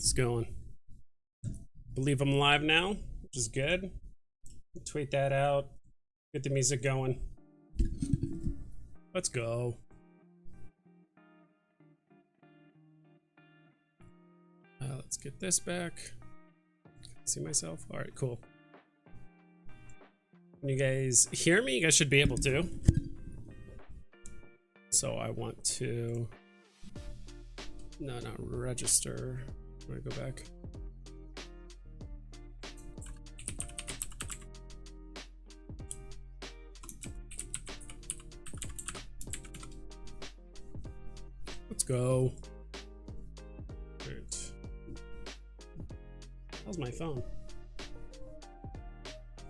It's going. Believe I'm live now, which is good. Tweet that out. Get the music going. Let's go. Let's get this back. See myself? All right, cool. Can you guys hear me? You guys should be able to. So I want to... No, not register. I'm gonna go back. Let's go. Right. How's my phone?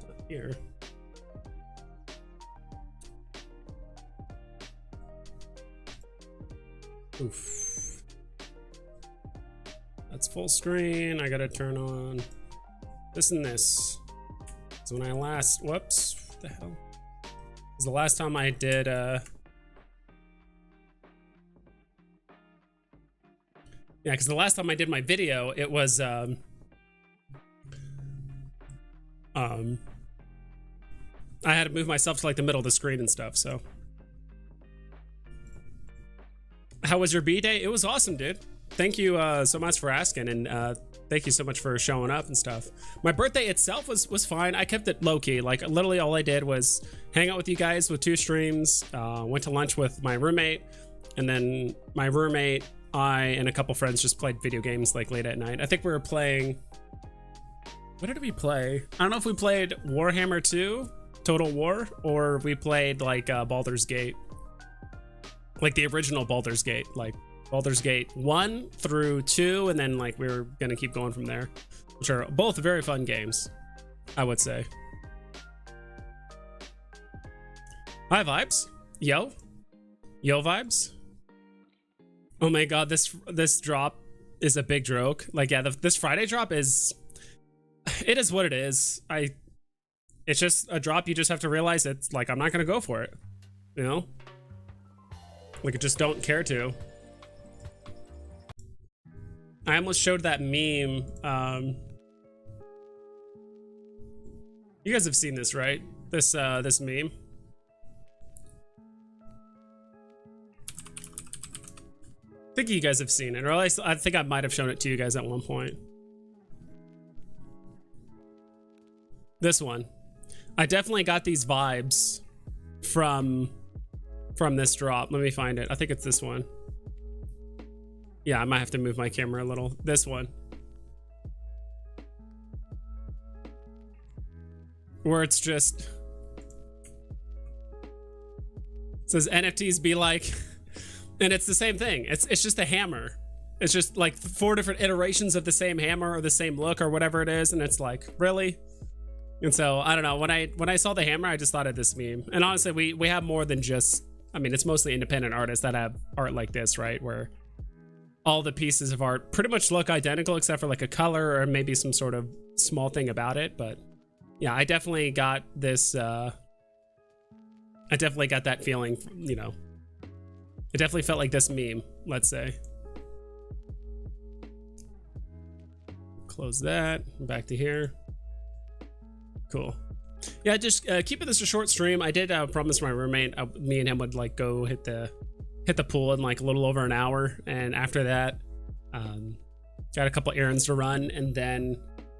Not here. Oof. That's full screen. I gotta turn on this and this. So when I last, whoops, what the hell? It was the last time I did yeah, because the last time I did my video, it was I had to move myself to like the middle of the screen and stuff. So how was your B-Day? It was awesome, dude. Thank you so much for asking, and thank you so much for showing up and stuff. My birthday itself was fine. I kept it low-key. Like, literally all I did was hang out with you guys with 2 streams, went to lunch with my roommate, and then my roommate, I, and a couple friends just played video games like late at night. I think we were playing... What did we play? I don't know if we played Warhammer 2, Total War, or we played like Baldur's Gate. Like the original Baldur's Gate, like Baldur's Gate 1 through 2, and then like we were gonna keep going from there, which are both very fun games, I would say. Hi vibes, yo vibes. Oh my god, this drop is a big joke. Like, yeah, this Friday drop is, it is what it is. It's just a drop. You just have to realize it's like I'm not gonna go for it, you know. Like, I just don't care to. I almost showed that meme. You guys have seen this, right? This meme. I think you guys have seen it, or at least I think I might have shown it to you guys at one point. This one. I definitely got these vibes from this drop. Let me find it. I think it's this one. Yeah, I might have to move my camera a little. This one. Where it's just... It says NFTs be like... And it's the same thing. It's just a hammer. It's just like 4 different iterations of the same hammer or the same look or whatever it is. And it's like, really? And so, I don't know. When I saw the hammer, I just thought of this meme. And honestly, we have more than just... I mean, it's mostly independent artists that have art like this, right? Where all the pieces of art pretty much look identical except for like a color or maybe some sort of small thing about it. But yeah, I definitely got this, I definitely got that feeling, you know. It definitely felt like this meme, let's say. Close that, back to here. Cool. Yeah, just keeping this a short stream. I did promise my roommate, me and him would like go hit the pool in like a little over an hour, and after that, got a couple errands to run, and then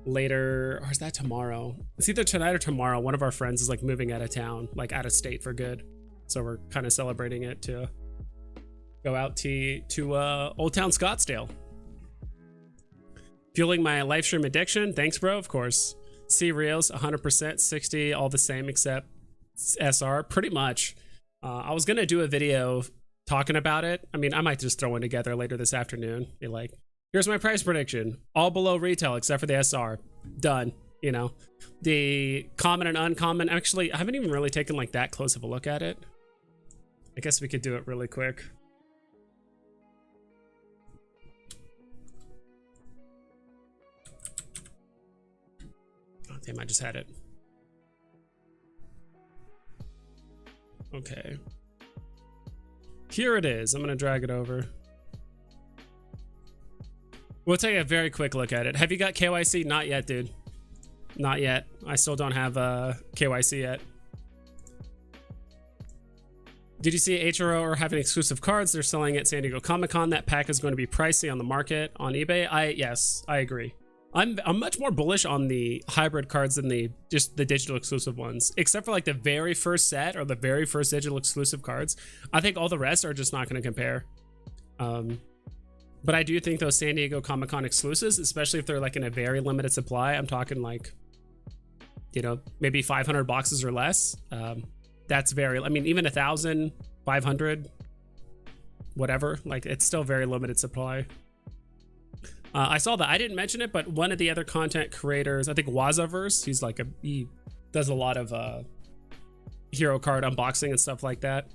later, or is that tomorrow? It's either tonight or tomorrow. One of our friends is like moving out of town, like out of state for good, so we're kind of celebrating it to go out to Old Town Scottsdale. Fueling my live stream addiction. Thanks, bro. Of course. C reels 100%, 60, all the same except SR, pretty much. I was gonna do a video talking about it. I mean, I might just throw one together later this afternoon. Be like, here's my price prediction, all below retail except for the SR. Done. You know, the common and uncommon. Actually, I haven't even really taken like that close of a look at it. I guess we could do it really quick. Damn, I just had it. Okay. Here it is. I'm gonna drag it over. We'll take a very quick look at it. Have you got KYC? Not yet, dude. Not yet. I still don't have KYC yet. Did you see HRO are having exclusive cards? They're selling at San Diego Comic-Con. That pack is going to be pricey on the market on eBay. Yes, I agree. I'm much more bullish on the hybrid cards than just the digital exclusive ones, except for like the very first set or the very first digital exclusive cards. I think all the rest are just not going to compare. But I do think those San Diego Comic-Con exclusives, especially if they're like in a very limited supply, I'm talking like, you know, maybe 500 boxes or less. That's very, I mean, even 1,000, 500, whatever, like it's still very limited supply. I saw that. I didn't mention it, but one of the other content creators, I think Wazaverse, he does a lot of hero card unboxing and stuff like that.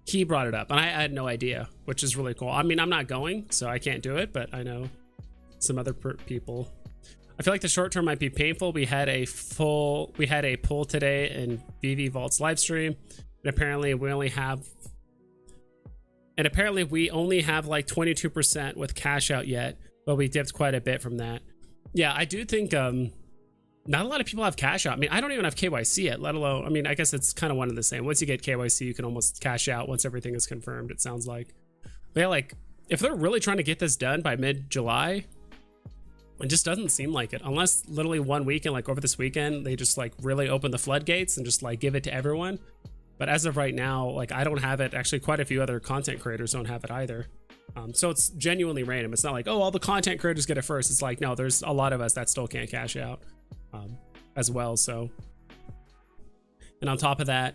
He brought it up and I had no idea, which is really cool. I mean, I'm not going, so I can't do it, but I know some other people. I feel like the short term might be painful. We had a pull today in VEVE Vault's live stream, and apparently we only have like 22% with cash out yet, but we dipped quite a bit from that. Yeah, I do think not a lot of people have cash out. I mean, I don't even have KYC yet, let alone, I mean, I guess it's kind of one of the same. Once you get KYC, you can almost cash out once everything is confirmed, it sounds like. But yeah, like if they're really trying to get this done by mid-July, it just doesn't seem like it, unless literally one weekend, like over this weekend, they just like really open the floodgates and just like give it to everyone. But as of right now, like I don't have it. Actually, quite a few other content creators don't have it either. So it's genuinely random. It's not like, oh, all the content creators get it first. It's like, no, there's a lot of us that still can't cash out as well. So, and on top of that,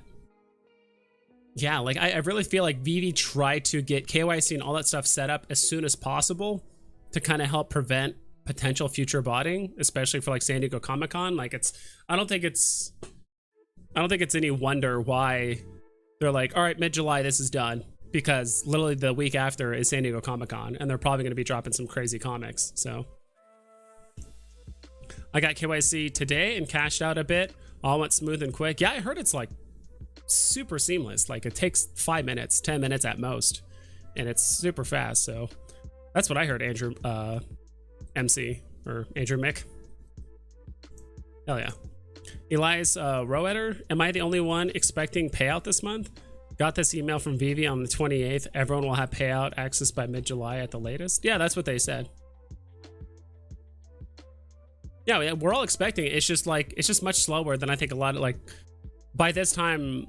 yeah, like I really feel like VEVE tried to get KYC and all that stuff set up as soon as possible to kind of help prevent potential future botting, especially for like San Diego Comic-Con. Like I don't think it's any wonder why they're like, all right, mid-July, this is done, because literally the week after is San Diego Comic-Con and they're probably going to be dropping some crazy comics. So I got KYC today and cashed out a bit. All went smooth and quick. Yeah, I heard it's like super seamless. Like it takes 5 minutes, 10 minutes at most, and it's super fast. So that's what I heard, Andrew MC or Andrew Mick. Hell yeah. Elias Roeder, am I the only one expecting payout this month? Got this email from VEVE on the 28th. Everyone will have payout access by mid-July at the latest. Yeah, that's what they said. Yeah, we're all expecting it. It's just much slower than I think a lot of, like, by this time,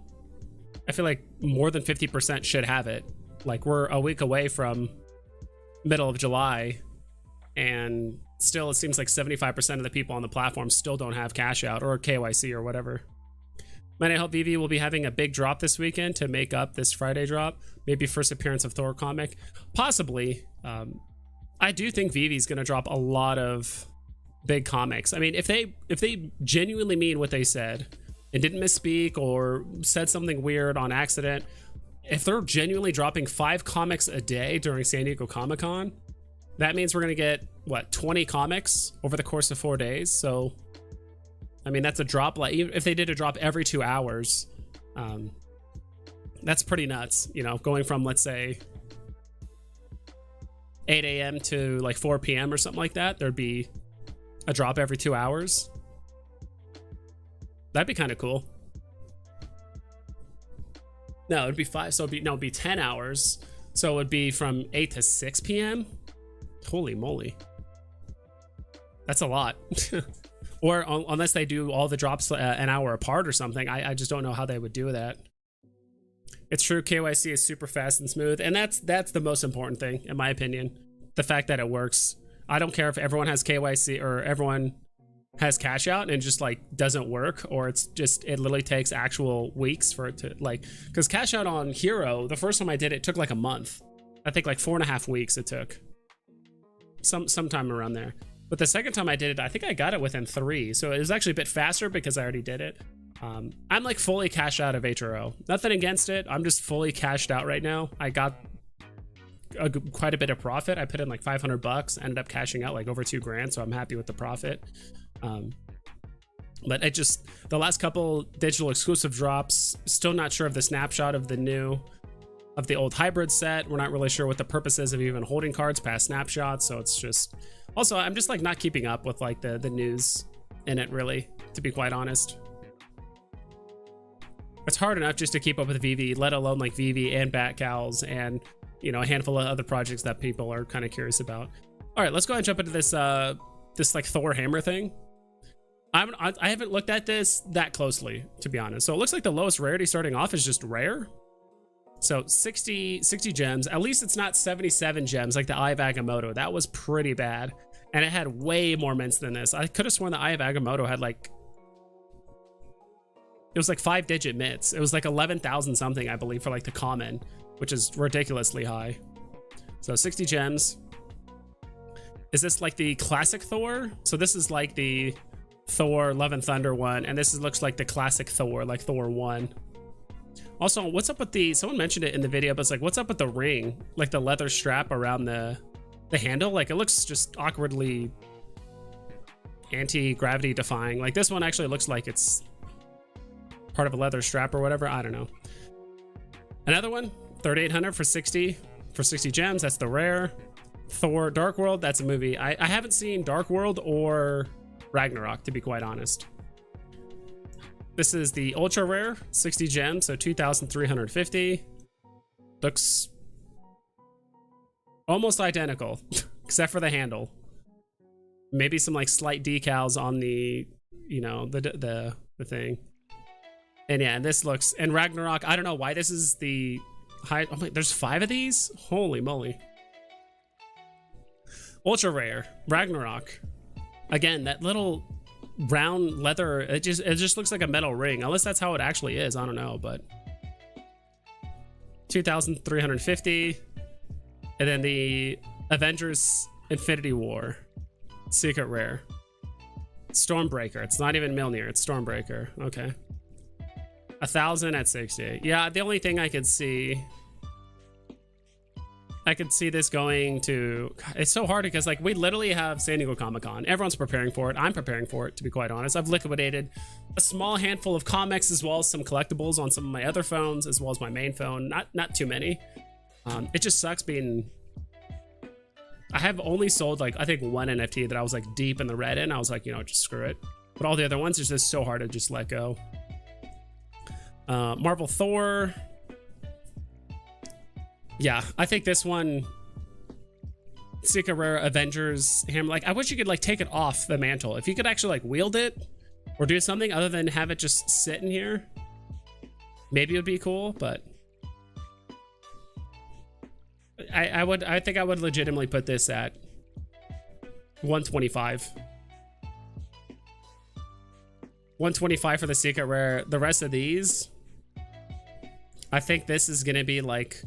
I feel like more than 50% should have it. Like we're a week away from middle of July, and still it seems like 75% of the people on the platform still don't have cash out or KYC or whatever. Man, I hope VEVE will be having a big drop this weekend to make up this Friday drop. Maybe first appearance of Thor comic. Possibly. I do think VEVE is going to drop a lot of big comics. I mean, if they genuinely mean what they said and didn't misspeak or said something weird on accident, if they're genuinely dropping 5 comics a day during San Diego Comic-Con, that means we're going to get, what, 20 comics over the course of 4 days. So, I mean, that's a drop. Like, even if they did a drop every 2 hours, that's pretty nuts. You know, going from, let's say, 8 a.m. to like 4 p.m. or something like that, there'd be a drop every 2 hours. That'd be kind of cool. No, it'd be 5. So it'd be 10 hours. So it would be from 8 to 6 p.m. Holy moly. That's a lot. Or unless they do all the drops an hour apart or something. I just don't know how they would do that. It's true, KYC is super fast and smooth, and that's the most important thing, in my opinion. The fact that it works. I don't care if everyone has KYC or everyone has cash out and just like doesn't work, or it literally takes actual weeks for it to, like, because cash out on Hero, the first time I did it took like a month. I think like 4.5 weeks it took. Sometime around there. But the second time I did it, I think I got it within 3. So it was actually a bit faster because I already did it. I'm like fully cashed out of HRO. Nothing against it. I'm just fully cashed out right now. I got quite a bit of profit. I put in like $500, ended up cashing out like over $2,000. So I'm happy with the profit. But it just, the last couple digital exclusive drops, still not sure of the snapshot of the new of the old hybrid set. We're not really sure what the purpose is of even holding cards past snapshots. So it's just, also, I'm just like not keeping up with like the news in it really, to be quite honest. It's hard enough just to keep up with VEVE, let alone like VEVE and Batcows and, you know, a handful of other projects that people are kind of curious about. All right, let's go ahead and jump into this this like Thor hammer thing. I haven't looked at this that closely, to be honest. So it looks like the lowest rarity starting off is just rare. So 60 gems. At least it's not 77 gems like the Eye of Agamotto. That was pretty bad. And it had way more mints than this. I could have sworn the Eye of Agamotto had like, it was like 5-digit mints. It was like 11,000 something, I believe, for like the common, which is ridiculously high. So 60 gems. Is this like the classic Thor? So this is like the Thor Love and Thunder one, and this looks like the classic Thor, like Thor 1. Also, what's up with the, someone mentioned it in the video, but it's like, what's up with the ring? Like the leather strap around the handle? Like it looks just awkwardly anti-gravity defying. Like this one actually looks like it's part of a leather strap or whatever. I don't know. Another one, 3,800 for 60 gems. That's the rare. Thor Dark World, that's a movie. I haven't seen Dark World or Ragnarok, to be quite honest. This is the ultra rare, 60 gems, so 2,350. Looks almost identical, except for the handle. Maybe some like slight decals on the, you know, the thing. And yeah, and this looks, and Ragnarok, I don't know why this is the high. Oh my, there's 5 of these? Holy moly. Ultra rare, Ragnarok. Again, that little round leather, it just looks like a metal ring, unless that's how it actually is. I don't know, but 2,350. And then the Avengers Infinity War secret rare, Stormbreaker. It's not even Mjolnir, it's Stormbreaker. Okay, 1,000 at 60. Yeah, the only thing I could see this going to, it's so hard because like we literally have San Diego Comic-Con. Everyone's preparing for it. I'm preparing for it, to be quite honest. I've liquidated a small handful of comics as well as some collectibles on some of my other phones as well as my main phone. Not too many. It just sucks being, I have only sold like I think one NFT that I was like deep in the red in. I was like, you know, just screw it. But all the other ones is just so hard to just let go. Marvel Thor. Yeah, I think this one, Secret Rare Avengers hammer, like I wish you could like take it off the mantle. If you could actually like wield it or do something other than have it just sit in here, maybe it would be cool, but I think I would legitimately put this at 125. 125 for the Secret Rare. The rest of these, I think this is gonna be like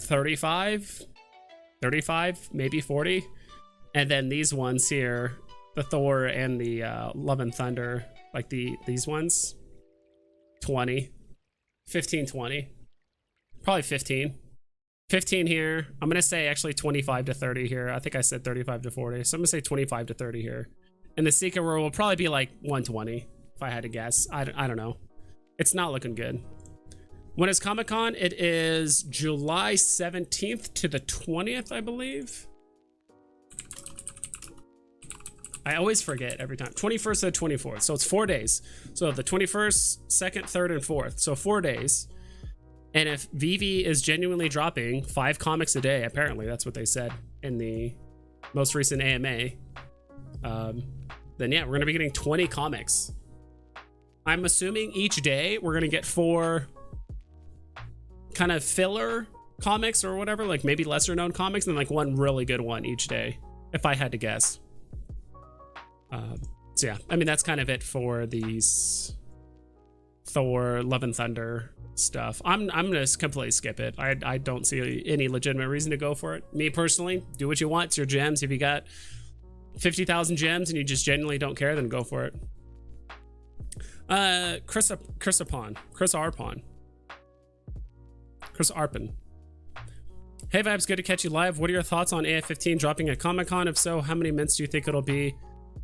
35, maybe 40. And then these ones here, the Thor and the Love and Thunder, like these ones, 20, 15, 20, probably 15 here. I'm gonna say actually 25 to 30 here. I think I said 35 to 40, so I'm gonna say 25 to 30 here. And the Secret Rare will probably be like 120 if I had to guess. I don't know. It's not looking good. When is Comic-Con? It is July 17th to the 20th, I believe. I always forget every time. 21st to the 24th. So it's 4 days. So the 21st, 2nd, 3rd, and 4th. So 4 days. And if VEVE is genuinely dropping 5 comics a day, apparently that's what they said in the most recent AMA, then yeah, we're going to be getting 20 comics. I'm assuming each day we're going to get 4 kind of filler comics or whatever, like maybe lesser known comics, and like 1 really good one each day, if I had to guess. So yeah, I mean, that's kind of it for these Thor Love and Thunder stuff. I'm gonna completely skip it. I don't see any legitimate reason to go for it. Me personally, do what you want. It's your gems. If you got 50,000 gems and you just genuinely don't care, then go for it. Chris Arpin. Hey Vibes, good to catch you live. What are your thoughts on AF15 dropping at Comic-Con? If so, how many mints do you think it'll be?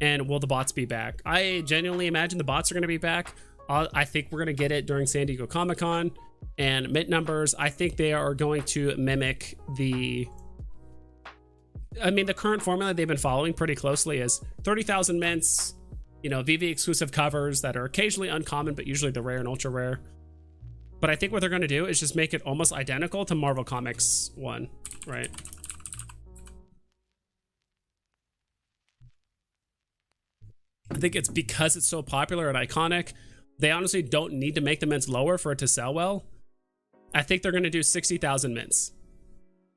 And will the bots be back? I genuinely imagine the bots are going to be back. I think we're going to get it during San Diego Comic-Con. And mint numbers, I think they are going to mimic the current formula they've been following pretty closely is 30,000 mints, you know, VV exclusive covers that are occasionally uncommon, but usually the rare and ultra rare. But I think what they're going to do is just make it almost identical to Marvel Comics 1, right? I think it's because it's so popular and iconic. They honestly don't need to make the mints lower for it to sell well. I think they're going to do 60,000 mints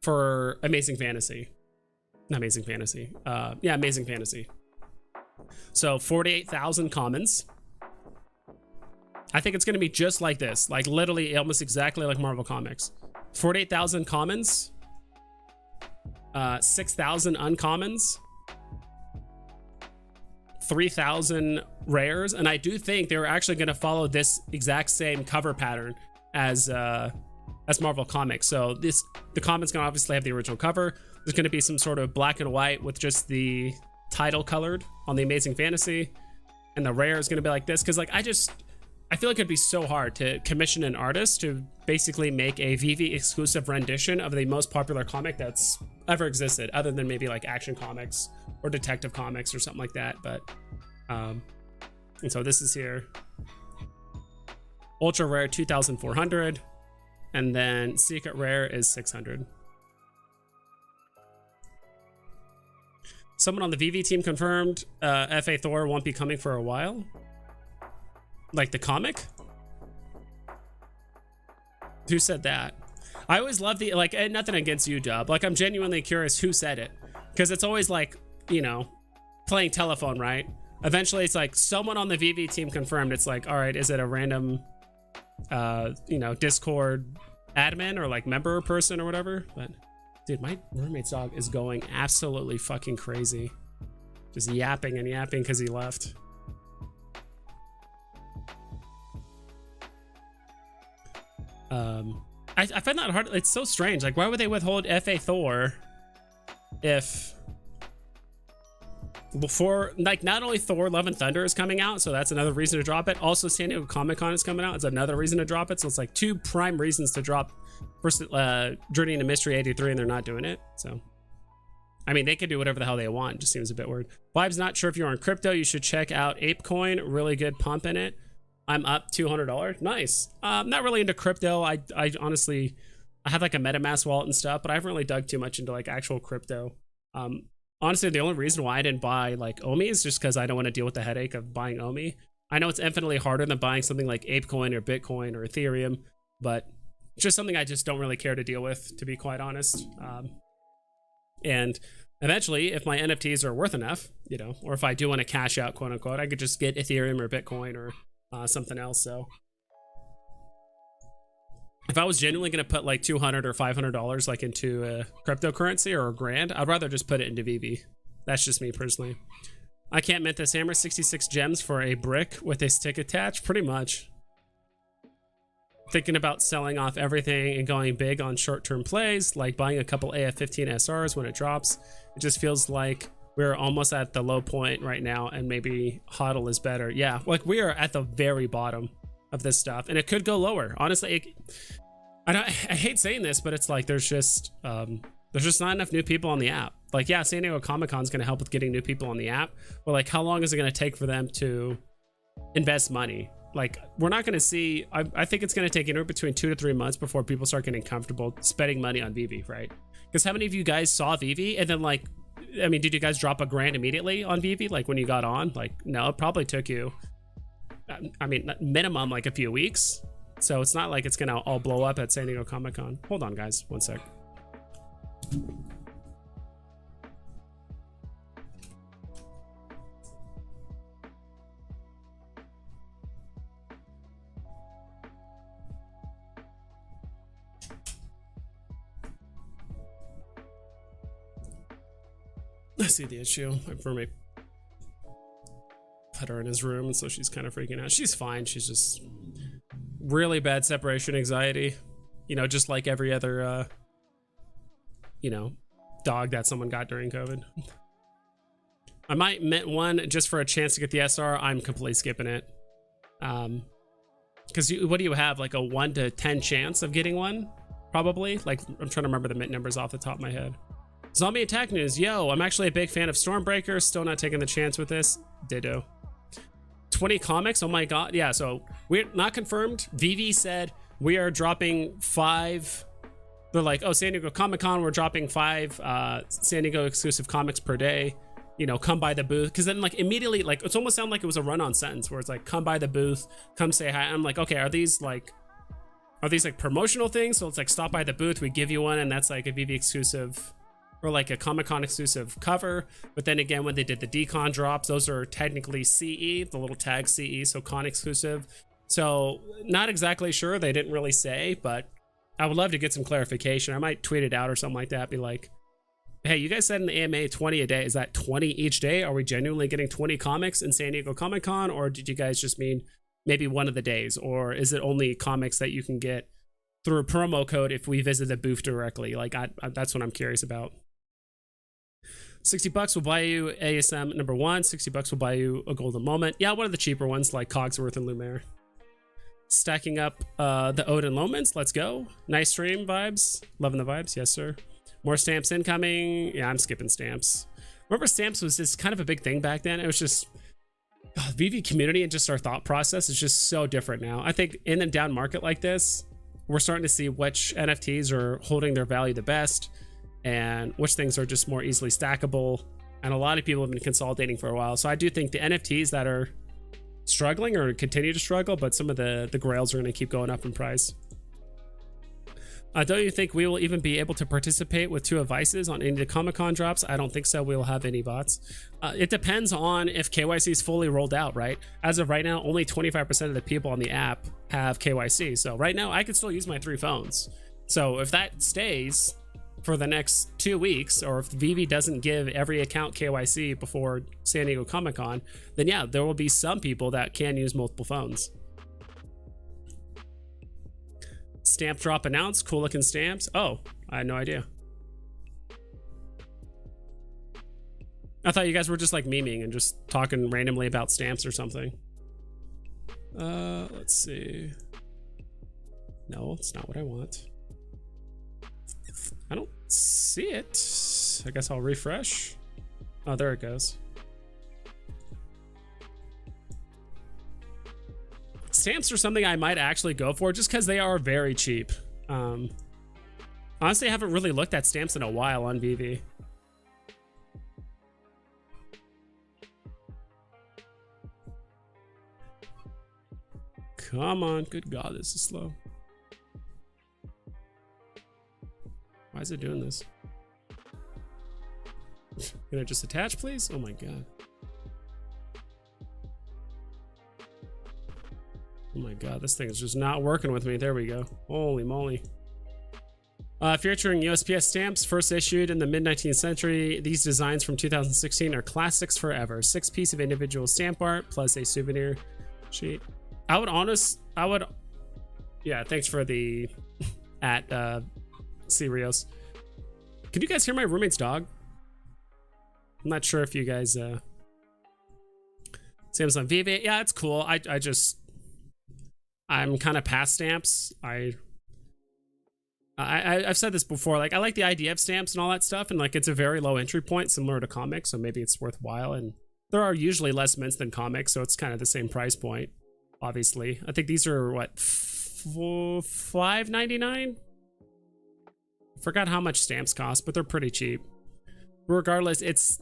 for Amazing Fantasy. Not Amazing Fantasy. Yeah, Amazing Fantasy. So 48,000 commons. I think it's going to be just like this. Like literally almost exactly like Marvel Comics. 48,000 commons. 6,000 uncommons. 3,000 rares. And I do think they're actually going to follow this exact same cover pattern as Marvel Comics. So the commons going to obviously have the original cover. There's going to be some sort of black and white with just the title colored on the Amazing Fantasy, and the rare is going to be like this. Because like I feel like it'd be so hard to commission an artist to basically make a VV exclusive rendition of the most popular comic that's ever existed, other than maybe like Action Comics or Detective Comics or something like that. But and so this is here, ultra rare 2,400, and then secret rare is 600. Someone on the VV team confirmed FA Thor won't be coming for a while. Like the comic? Who said that? I always love the, like, nothing against you, Dub. Like, I'm genuinely curious who said it. Because it's always like, you know, playing telephone, right? Eventually it's like someone on the VV team confirmed. It's like, all right, is it a random, you know, Discord admin or like member person or whatever? But dude, my roommate's dog is going absolutely fucking crazy. Just yapping and yapping because he left. I find that hard. It's so strange. Like, why would they withhold FA Thor if before, like, not only Thor Love and Thunder is coming out, so that's another reason to drop it. Also, San Diego Comic-Con is coming out. It's another reason to drop it. So it's like two prime reasons to drop first Journey into Mystery 83, and they're not doing it. So I mean, they could do whatever the hell they want. It just seems a bit weird. Vibe's not sure if you're on crypto. You should check out ApeCoin. Really good pump in it. I'm up $200. Nice. Not really into crypto. I honestly, I have like a MetaMask wallet and stuff, but I haven't really dug too much into like actual crypto. Honestly, the only reason why I didn't buy like OMI is just because I don't want to deal with the headache of buying OMI. I know it's infinitely harder than buying something like ApeCoin or Bitcoin or Ethereum, but it's just something I just don't really care to deal with, to be quite honest. And eventually, if my NFTs are worth enough, you know, or if I do want to cash out, quote unquote, I could just get Ethereum or Bitcoin or something else. So if I was genuinely going to put like $200 or $500 like into a cryptocurrency or $1,000, I'd rather just put it into VeVe. That's just me personally. I can't mint this hammer. 66 gems for a brick with a stick attached. Pretty much. Thinking about selling off everything and going big on short-term plays, like buying a couple AF15 SRs when it drops. It just feels like we're almost at the low point right now, and maybe HODL is better. Yeah, like we are at the very bottom of this stuff, and it could go lower. Honestly, I hate saying this, but it's like there's just not enough new people on the app. Like, yeah, San Diego Comic-Con is going to help with getting new people on the app, but like, how long is it going to take for them to invest money? Like, we're not going to see, I think it's going to take anywhere between 2 to 3 months before people start getting comfortable spending money on VeVe, right? Because how many of you guys saw VeVe and then like, I mean, did you guys drop $1,000 immediately on VeVe? Like when you got on? Like, no, it probably took you, I mean, minimum like a few weeks. So it's not like it's going to all blow up at San Diego Comic-Con. Hold on, guys. One sec. I see the issue. My roommate put her in his room, and so she's kind of freaking out. She's fine. She's just really bad separation anxiety. You know, just like every other, you know, dog that someone got during COVID. I might mint one just for a chance to get the SR. I'm completely skipping it. Because what do you have, like a 1 to 10 chance of getting one? Probably. Like, I'm trying to remember the mint numbers off the top of my head. Zombie attack news. Yo, I'm actually a big fan of Stormbreaker. Still not taking the chance with this. Ditto. 20 comics. Oh my god. Yeah, so we're not confirmed. VEVE said we are dropping 5. They're like, oh, San Diego Comic-Con, we're dropping 5 San Diego exclusive comics per day. You know, come by the booth. Because then, like, immediately, like, it's almost sounded like it was a run-on sentence where it's like, come by the booth, come say hi. I'm like, okay, are these like promotional things? So it's like, stop by the booth, we give you one, and that's like a VEVE exclusive or like a Comic-Con exclusive cover. But then again, when they did the decon drops, those are technically CE, the little tag CE, so con exclusive. So not exactly sure. They didn't really say, but I would love to get some clarification. I might tweet it out or something like that. Be like, hey, you guys said in the AMA 20 a day. Is that 20 each day? Are we genuinely getting 20 comics in San Diego Comic-Con? Or did you guys just mean maybe one of the days? Or is it only comics that you can get through a promo code if we visit the booth directly? Like, that's what I'm curious about. $60 will buy you ASM number 1. $60 will buy you a golden moment. Yeah, one of the cheaper ones like Cogsworth and Lumiere. Stacking up the Odin Lomans. Let's go. Nice stream vibes. Loving the vibes. Yes, sir. More stamps incoming. Yeah, I'm skipping stamps. Remember, stamps was just kind of a big thing back then. It was just VEVE community and just our thought process is just so different now. I think in a down market like this, we're starting to see which NFTs are holding their value the best and which things are just more easily stackable. And a lot of people have been consolidating for a while. So I do think the NFTs that are struggling or continue to struggle, but some of the grails are going to keep going up in price. Don't you think we will even be able to participate with 2 advices on any of the Comic-Con drops? I don't think so. We'll have any bots. It depends on if KYC is fully rolled out, right? As of right now, only 25% of the people on the app have KYC. So right now, I can still use my 3 phones. So if that stays for the next 2 weeks, or if VEVE doesn't give every account KYC before San Diego Comic-Con, then yeah, there will be some people that can use multiple phones. Stamp drop announced. Cool looking stamps. Oh, I had no idea. I thought you guys were just like memeing and just talking randomly about stamps or something. Let's see. No, it's not what I want. I don't see it. I guess I'll refresh. Oh, there it goes. Stamps are something I might actually go for just because they are very cheap. Honestly, I haven't really looked at stamps in a while on VEVE. Come on. Good God, this is slow. Why is it doing this? Can I just attach, please? Oh my God. Oh my God, this thing is just not working with me. There we go. Holy moly. Featuring USPS stamps, first issued in the mid-19th century. These designs from 2016 are classics forever. 6 pieces of individual stamp art plus a souvenir sheet. Yeah, thanks for the at Sirios. Can you guys hear my roommate's dog? I'm not sure if you guys Samsung VEVE. Yeah, it's cool. I'm kind of past stamps. I've said this before, like I like the idea of stamps and all that stuff, and like it's a very low entry point similar to comics, so maybe it's worthwhile. And there are usually less mints than comics, so it's kind of the same price point. Obviously, I think these are what, $5.99. Forgot how much stamps cost, but they're pretty cheap. Regardless, it's,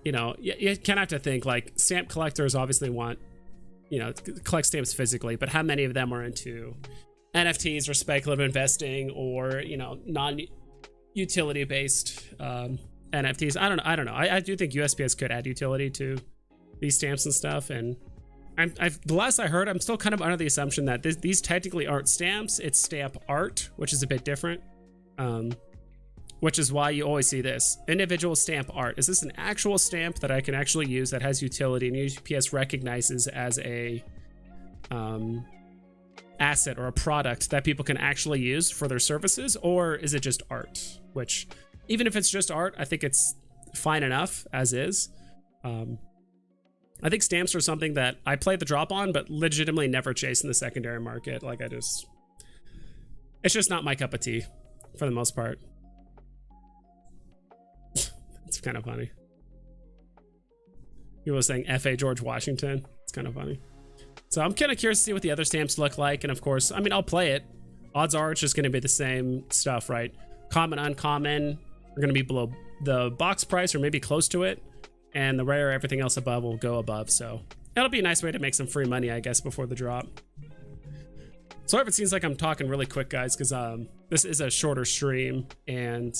you know, you kind of have to think like stamp collectors obviously want, you know, collect stamps physically, but how many of them are into NFTs or speculative investing or, you know, non-utility based NFTs? I don't know. I do think USPS could add utility to these stamps and stuff. And the last I heard, I'm still kind of under the assumption that these technically aren't stamps. It's stamp art, which is a bit different. Which is why you always see this individual stamp art. Is this an actual stamp that I can actually use that has utility and UPS recognizes as a asset or a product that people can actually use for their services? Or is it just art? Which, even if it's just art, I think it's fine enough as is. I think stamps are something that I play the drop on, but legitimately never chase in the secondary market. Like it's just not my cup of tea for the most part. It's kind of funny. People are saying F.A. George Washington. It's kind of funny. So I'm kind of curious to see what the other stamps look like. And of course, I mean, I'll play it. Odds are it's just going to be the same stuff, right? Common, uncommon are going to be below the box price or maybe close to it. And the rare, everything else above will go above. So that'll be a nice way to make some free money, I guess, before the drop. Sorry if it seems like I'm talking really quick, guys, because this is a shorter stream and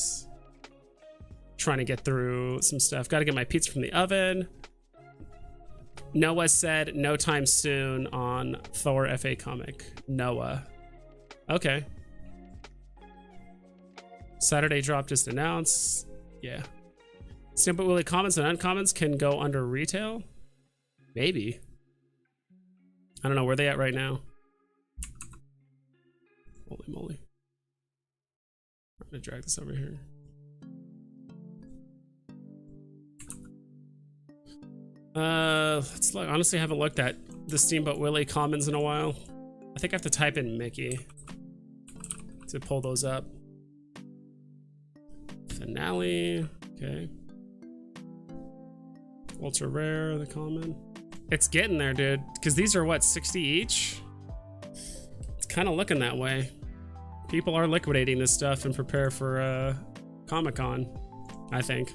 trying to get through some stuff. Got to get my pizza from the oven. Noah said no time soon on Thor FA comic. Noah. Okay. Saturday drop just announced. Yeah. Simple Willy commons and uncommons can go under retail? Maybe. I don't know where they at right now. Holy moly. I'm gonna drag this over here. Let's look. Honestly, I haven't looked at the Steamboat Willie commons in a while. I think I have to type in Mickey to pull those up. Finale. Okay. Ultra rare, the common. It's getting there, dude. Because these are what, 60 each? It's kind of looking that way. People are liquidating this stuff and prepare for Comic-Con, I think.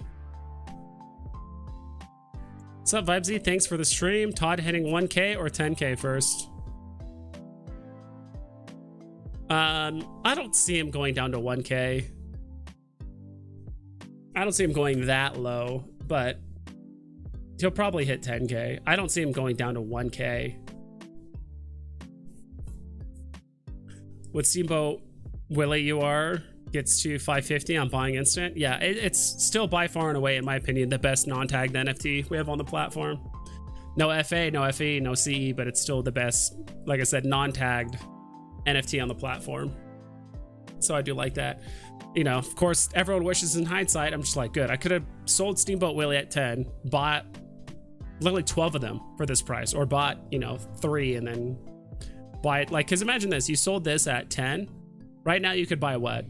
What's up, Vibesy? Thanks for the stream. Todd hitting 1K or 10K first? I don't see him going down to 1K. I don't see him going that low, but he'll probably hit 10K. I don't see him going down to 1K. With Steamboat Willie you are gets to 550 on buying instant. Yeah, it's still by far and away, in my opinion, the best non-tagged NFT we have on the platform. No FA, no FE, no CE, but it's still the best, like I said, non-tagged NFT on the platform. So I do like that. You know, of course, everyone wishes in hindsight. I'm just like, good. I could have sold Steamboat Willie at 10, bought literally 12 of them for this price, or bought, you know, 3 and then buy it. Like, because imagine this, you sold this at 10. Right now you could buy what?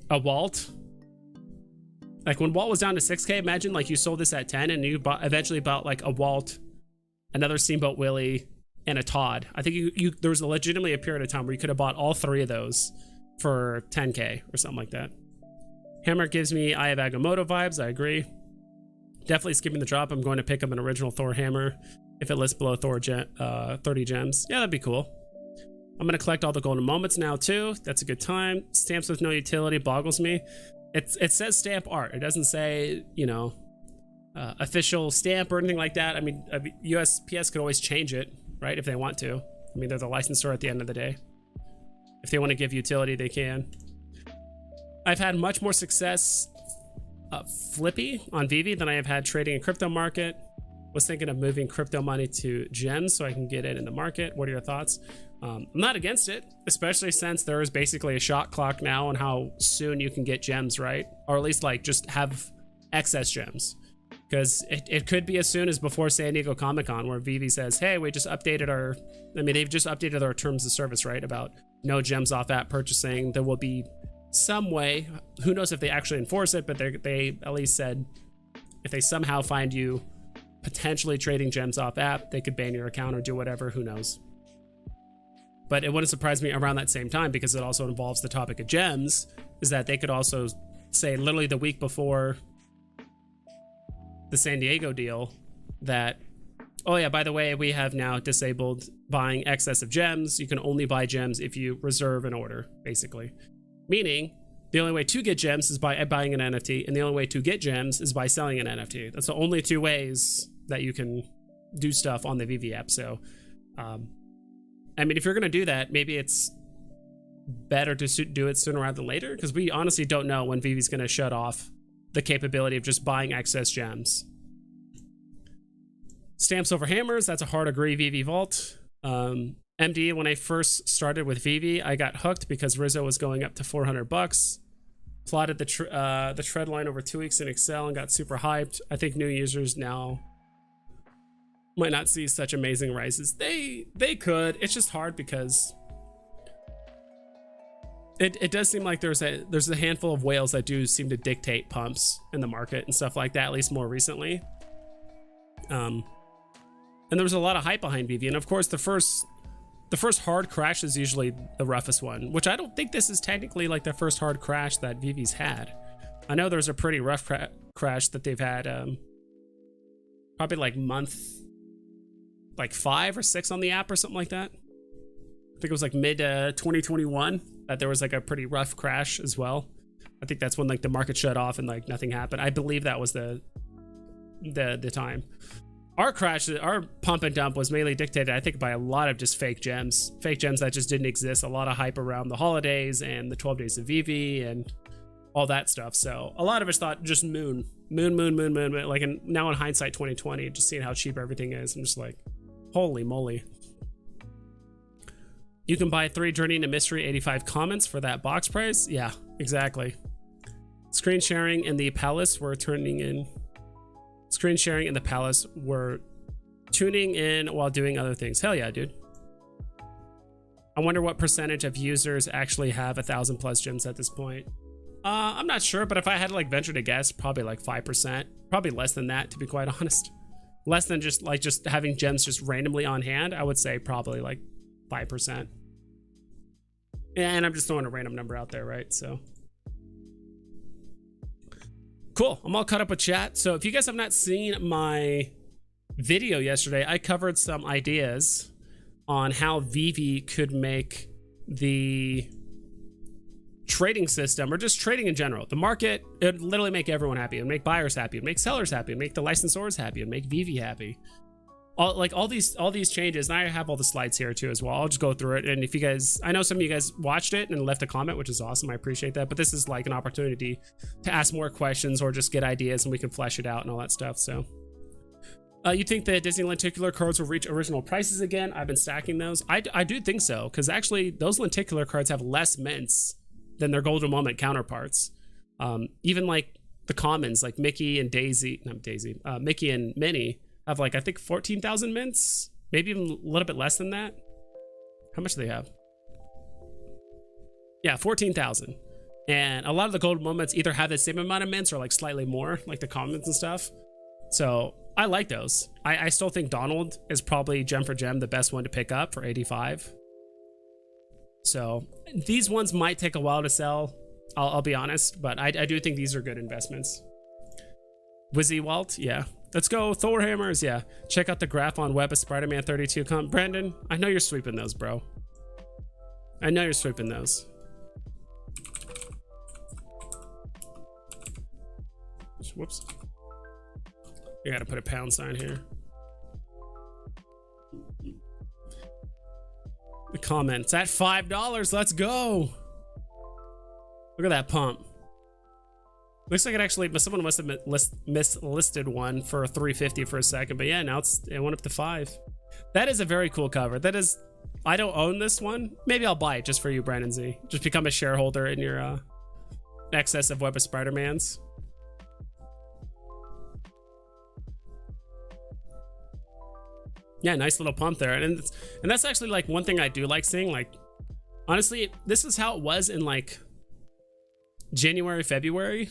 A Walt? Like when Walt was down to 6K, imagine like you sold this at 10 and you eventually bought like a Walt, another Steamboat Willie, and a Todd. I think there was legitimately a period of time where you could have bought all 3 of those for 10K or something like that. Hammer gives me Eye of Agamotto vibes. I agree. Definitely skipping the drop. I'm going to pick up an original Thor hammer if it lists below Thor 30 gems. Yeah, that'd be cool. I'm going to collect all the golden moments now too. That's a good time. Stamps with no utility boggles me. It says stamp art. It doesn't say, you know, official stamp or anything like that. I mean, USPS could always change it, right, if they want to. I mean, they're the licensor at the end of the day. If they want to give utility, they can. I've had much more success flippy on VEVE than I have had trading in crypto market. Was thinking of moving crypto money to gems so I can get it in the market. What are your thoughts? I'm not against it, especially since there is basically a shot clock now on how soon you can get gems, right? Or at least like just have excess gems. Because it could be as soon as before San Diego Comic-Con where VEVE says, hey, we just updated our, I mean, they've just updated our terms of service, right? About no gems off app purchasing. There will be some way, who knows if they actually enforce it, but they at least said if they somehow find you potentially trading gems off app, they could ban your account or do whatever, who knows. But it wouldn't surprise me around that same time, because it also involves the topic of gems, is that they could also say literally the week before the San Diego deal that, oh yeah, by the way, we have now disabled buying excess of gems. You can only buy gems if you reserve an order, basically. Meaning, the only way to get gems is by buying an NFT, and the only way to get gems is by selling an NFT. That's the only 2 ways that you can do stuff on the VEVE app. So, I mean, if you're going to do that, maybe it's better to do it sooner rather than later, because we honestly don't know when VEVE's going to shut off the capability of just buying excess gems. Stamps over hammers, that's a hard agree, VEVE Vault. MD, when I first started with VEVE, I got hooked because Rizzo was going up to $400. Plotted the tread line over 2 weeks in Excel and got super hyped. I think new users now might not see such amazing rises. They could. It's just hard because it does seem like there's a handful of whales that do seem to dictate pumps in the market and stuff like that, at least more recently. And there was a lot of hype behind VeVe, and of course the first hard crash is usually the roughest one, which I don't think this is technically like the first hard crash that VeVe's had. I know there's a pretty rough crash that they've had, probably like month like 5 or 6 on the app or something like that. I think it was like mid 2021 that there was like a pretty rough crash as well. I think that's when like the market shut off and like nothing happened. I believe that was the time. Our crash, our pump and dump was mainly dictated, I think, by a lot of just fake gems that just didn't exist. A lot of hype around the holidays and the 12 days of VeVe and all that stuff. So a lot of us thought just moon. Like, and now in hindsight 2020, just seeing how cheap everything is, I'm just like, holy moly. You can buy 3 Journey into Mystery 85 comments for that box price. Yeah, exactly. Screen sharing in the palace were tuning in while doing other things. Hell yeah, dude. I wonder what percentage of users actually have 1,000+ gems at this point. I'm not sure, but if I had to like venture to guess, probably like 5%. Probably less than that, to be quite honest. Less than just having gems just randomly on hand. I would say probably like 5%. And I'm just throwing a random number out there, right? So cool. I'm all caught up with chat. So if you guys have not seen my video yesterday, I covered some ideas on how VeVe could make the trading system, or just trading in general, the market, it'd literally make everyone happy. It'd make buyers happy, it'd make sellers happy, it'd make the licensors happy, it'd make VeVe happy. All these changes, and I have all the slides here too as well. I'll just go through it, and if you guys, I know some of you guys watched it and left a comment, which is awesome, I appreciate that, but this is like an opportunity to ask more questions or just get ideas and we can flesh it out and all that stuff. So you think the Disney lenticular cards will reach original prices again? I've been stacking those. I do think so, because actually those lenticular cards have less mints than their golden moment counterparts. Even like the commons, like Mickey and Mickey and Minnie have like, I think 14,000 mints, maybe even a little bit less than that. How much do they have? Yeah, 14,000. And a lot of the golden moments either have the same amount of mints or like slightly more, like the commons and stuff. So I like those. I still think Donald is probably gem for gem the best one to pick up for 85. So these ones might take a while to sell, I'll be honest, but I do think these are good investments. Wizzy Walt, yeah. Let's go. Thor hammers, yeah. Check out the graph on Web of Spider-Man 32 comp. Brandon, I know you're sweeping those, bro. I know you're sweeping those. Whoops. You gotta put a pound sign here. The comments at $5. Let's go. Look at that pump. Looks like it actually, someone must have mislisted one for $350 for a second, but yeah, now it went up to $5. That is a very cool cover. That is, I don't own this one. Maybe I'll buy it just for you, Brandon Z. Just become a shareholder in your excess of Web of Spider-Mans. Yeah, nice little pump there. And that's actually like one thing I do like seeing. Like, honestly, this is how it was in like January, February.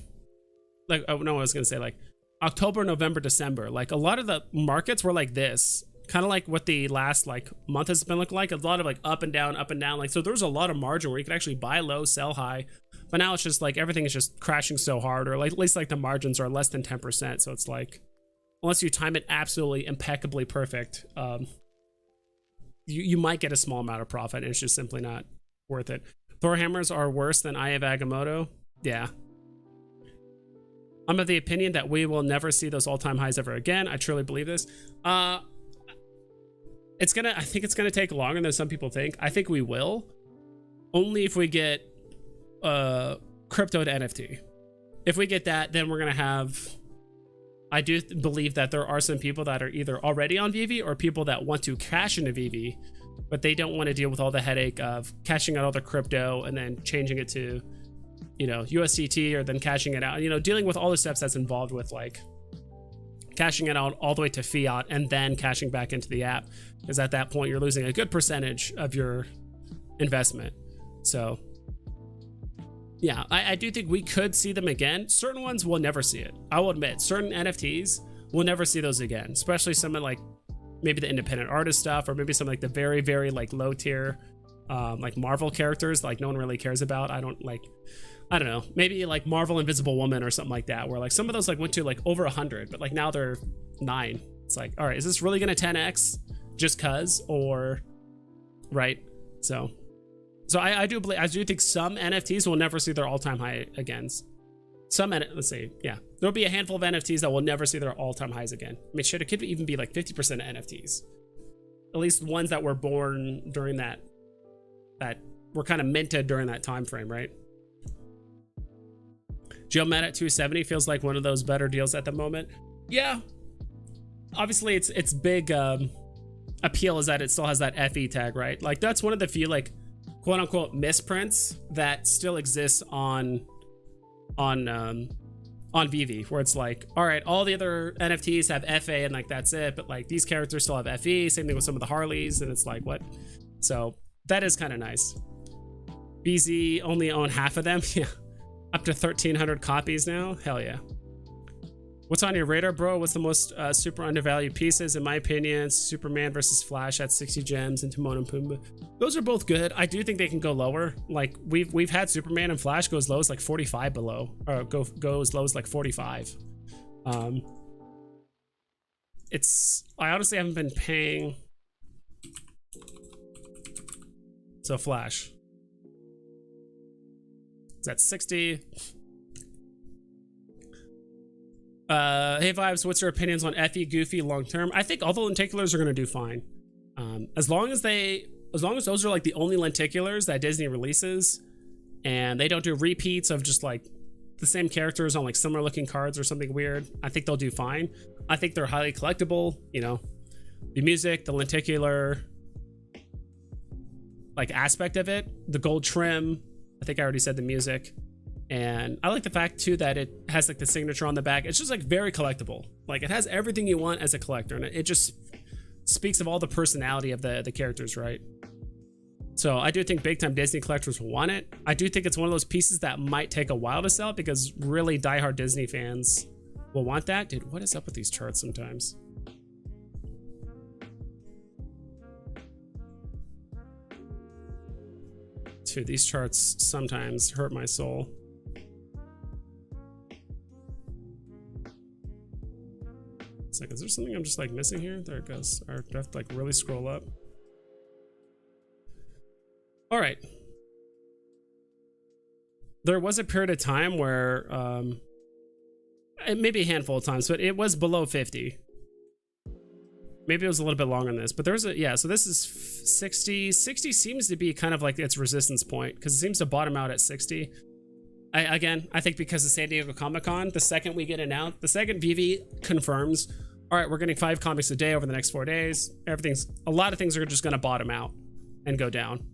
Like, oh no, I was gonna say like October, November, December. Like a lot of the markets were like this, kind of like what the last like month has been looking like. A lot of like up and down. Like, so there's a lot of margin where you could actually buy low, sell high. But now it's just like everything is just crashing so hard, or like at least like the margins are less than 10%. So it's like, unless you time it absolutely impeccably perfect, you might get a small amount of profit, and it's just simply not worth it. Thor hammers are worse than Eye of Agamotto. Yeah. I'm of the opinion that we will never see those all-time highs ever again. I truly believe this. I think it's gonna take longer than some people think. I think we will, only if we get crypto to NFT. If we get that, then we're gonna have, I do believe that there are some people that are either already on VeVe or people that want to cash into VeVe, but they don't want to deal with all the headache of cashing out all their crypto and then changing it to, you know, USDT, or then cashing it out, you know, dealing with all the steps that's involved with like cashing it out all the way to fiat and then cashing back into the app, because at that point you're losing a good percentage of your investment. So yeah, I do think we could see them again. Certain ones will never see it. I will admit, certain NFTs we'll never see those again, especially some of like maybe the independent artist stuff, or maybe some like the very, very like low tier like Marvel characters like no one really cares about. I don't know, maybe like Marvel Invisible Woman or something like that, where like some of those like went to like over 100, but like now they're 9. It's like, all right, is this really gonna 10x just cuz, or right? So I do think some NFTs will never see their all-time high again. Let's see, yeah, there'll be a handful of NFTs that will never see their all-time highs again. I mean, shit, it could even be like 50% of NFTs, at least ones that were born during that were kind of minted during that time frame, right? Geomet at 270 feels like one of those better deals at the moment. Yeah, obviously its big appeal is that it still has that FE tag, right? Like that's one of the few like quote unquote misprints that still exists on VEVE, where it's like, all right, all the other NFTs have FA and like that's it, but like these characters still have FE. Same thing with some of the Harleys, and it's like, what? So that is kind of nice. BZ only own half of them. Yeah, up to 1,300 copies now. Hell yeah. What's on your radar, bro? What's the most super undervalued pieces? In my opinion, Superman versus Flash at 60 gems, and Timon and Pumbaa. Those are both good. I do think they can go lower. Like we've had Superman and Flash go as low as like 45 below, or go as low as like 45. I honestly haven't been paying. So Flash. It's at 60. Hey Vibes, what's your opinions on FE Goofy long term? I think all the lenticulars are gonna do fine. As long as those are like the only lenticulars that Disney releases, and they don't do repeats of just like the same characters on like similar looking cards or something weird, I think they'll do fine. I think they're highly collectible, you know, the music, the lenticular like aspect of it, the gold trim, I think I already said the music. And I like the fact too that it has like the signature on the back. It's just like very collectible. Like it has everything you want as a collector, and it just speaks of all the personality of the characters, right? So I do think big time Disney collectors will want it. I do think it's one of those pieces that might take a while to sell, because really diehard Disney fans will want that. Dude, what is up with these charts sometimes? Dude, these charts sometimes hurt my soul. It's like, is there something I'm just like missing here? There it goes. Or do I have to like really scroll up? All right. There was a period of time where, maybe a handful of times, but it was below 50. Maybe it was a little bit longer than this, but there's a, yeah, so this is 60. 60 seems to be kind of like its resistance point, because it seems to bottom out at 60. Again, I think because of San Diego Comic-Con, the second we get announced, the second VEVE confirms, all right, we're getting 5 comics a day over the next 4 days, a lot of things are just going to bottom out and go down,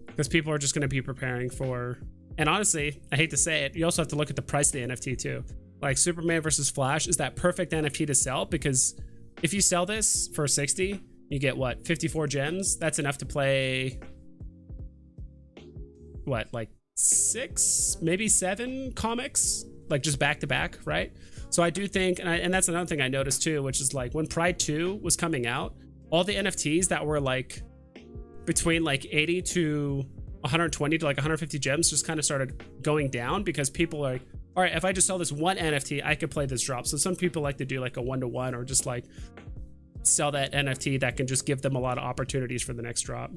because people are just going to be preparing for, and honestly, I hate to say it, you also have to look at the price of the NFT too. Like Superman versus Flash is that perfect NFT to sell, because if you sell this for 60, you get what, 54 gems? That's enough to play, what, like 6, maybe 7 comics, like just back to back, right? So I do think, and that's another thing I noticed too, which is like when Pride 2 was coming out, all the NFTs that were like between like 80 to 120 to like 150 gems just kind of started going down, because people are like, all right, if I just sell this one NFT, I could play this drop. So some people like to do like a 1-to-1, or just like sell that NFT that can just give them a lot of opportunities for the next drop.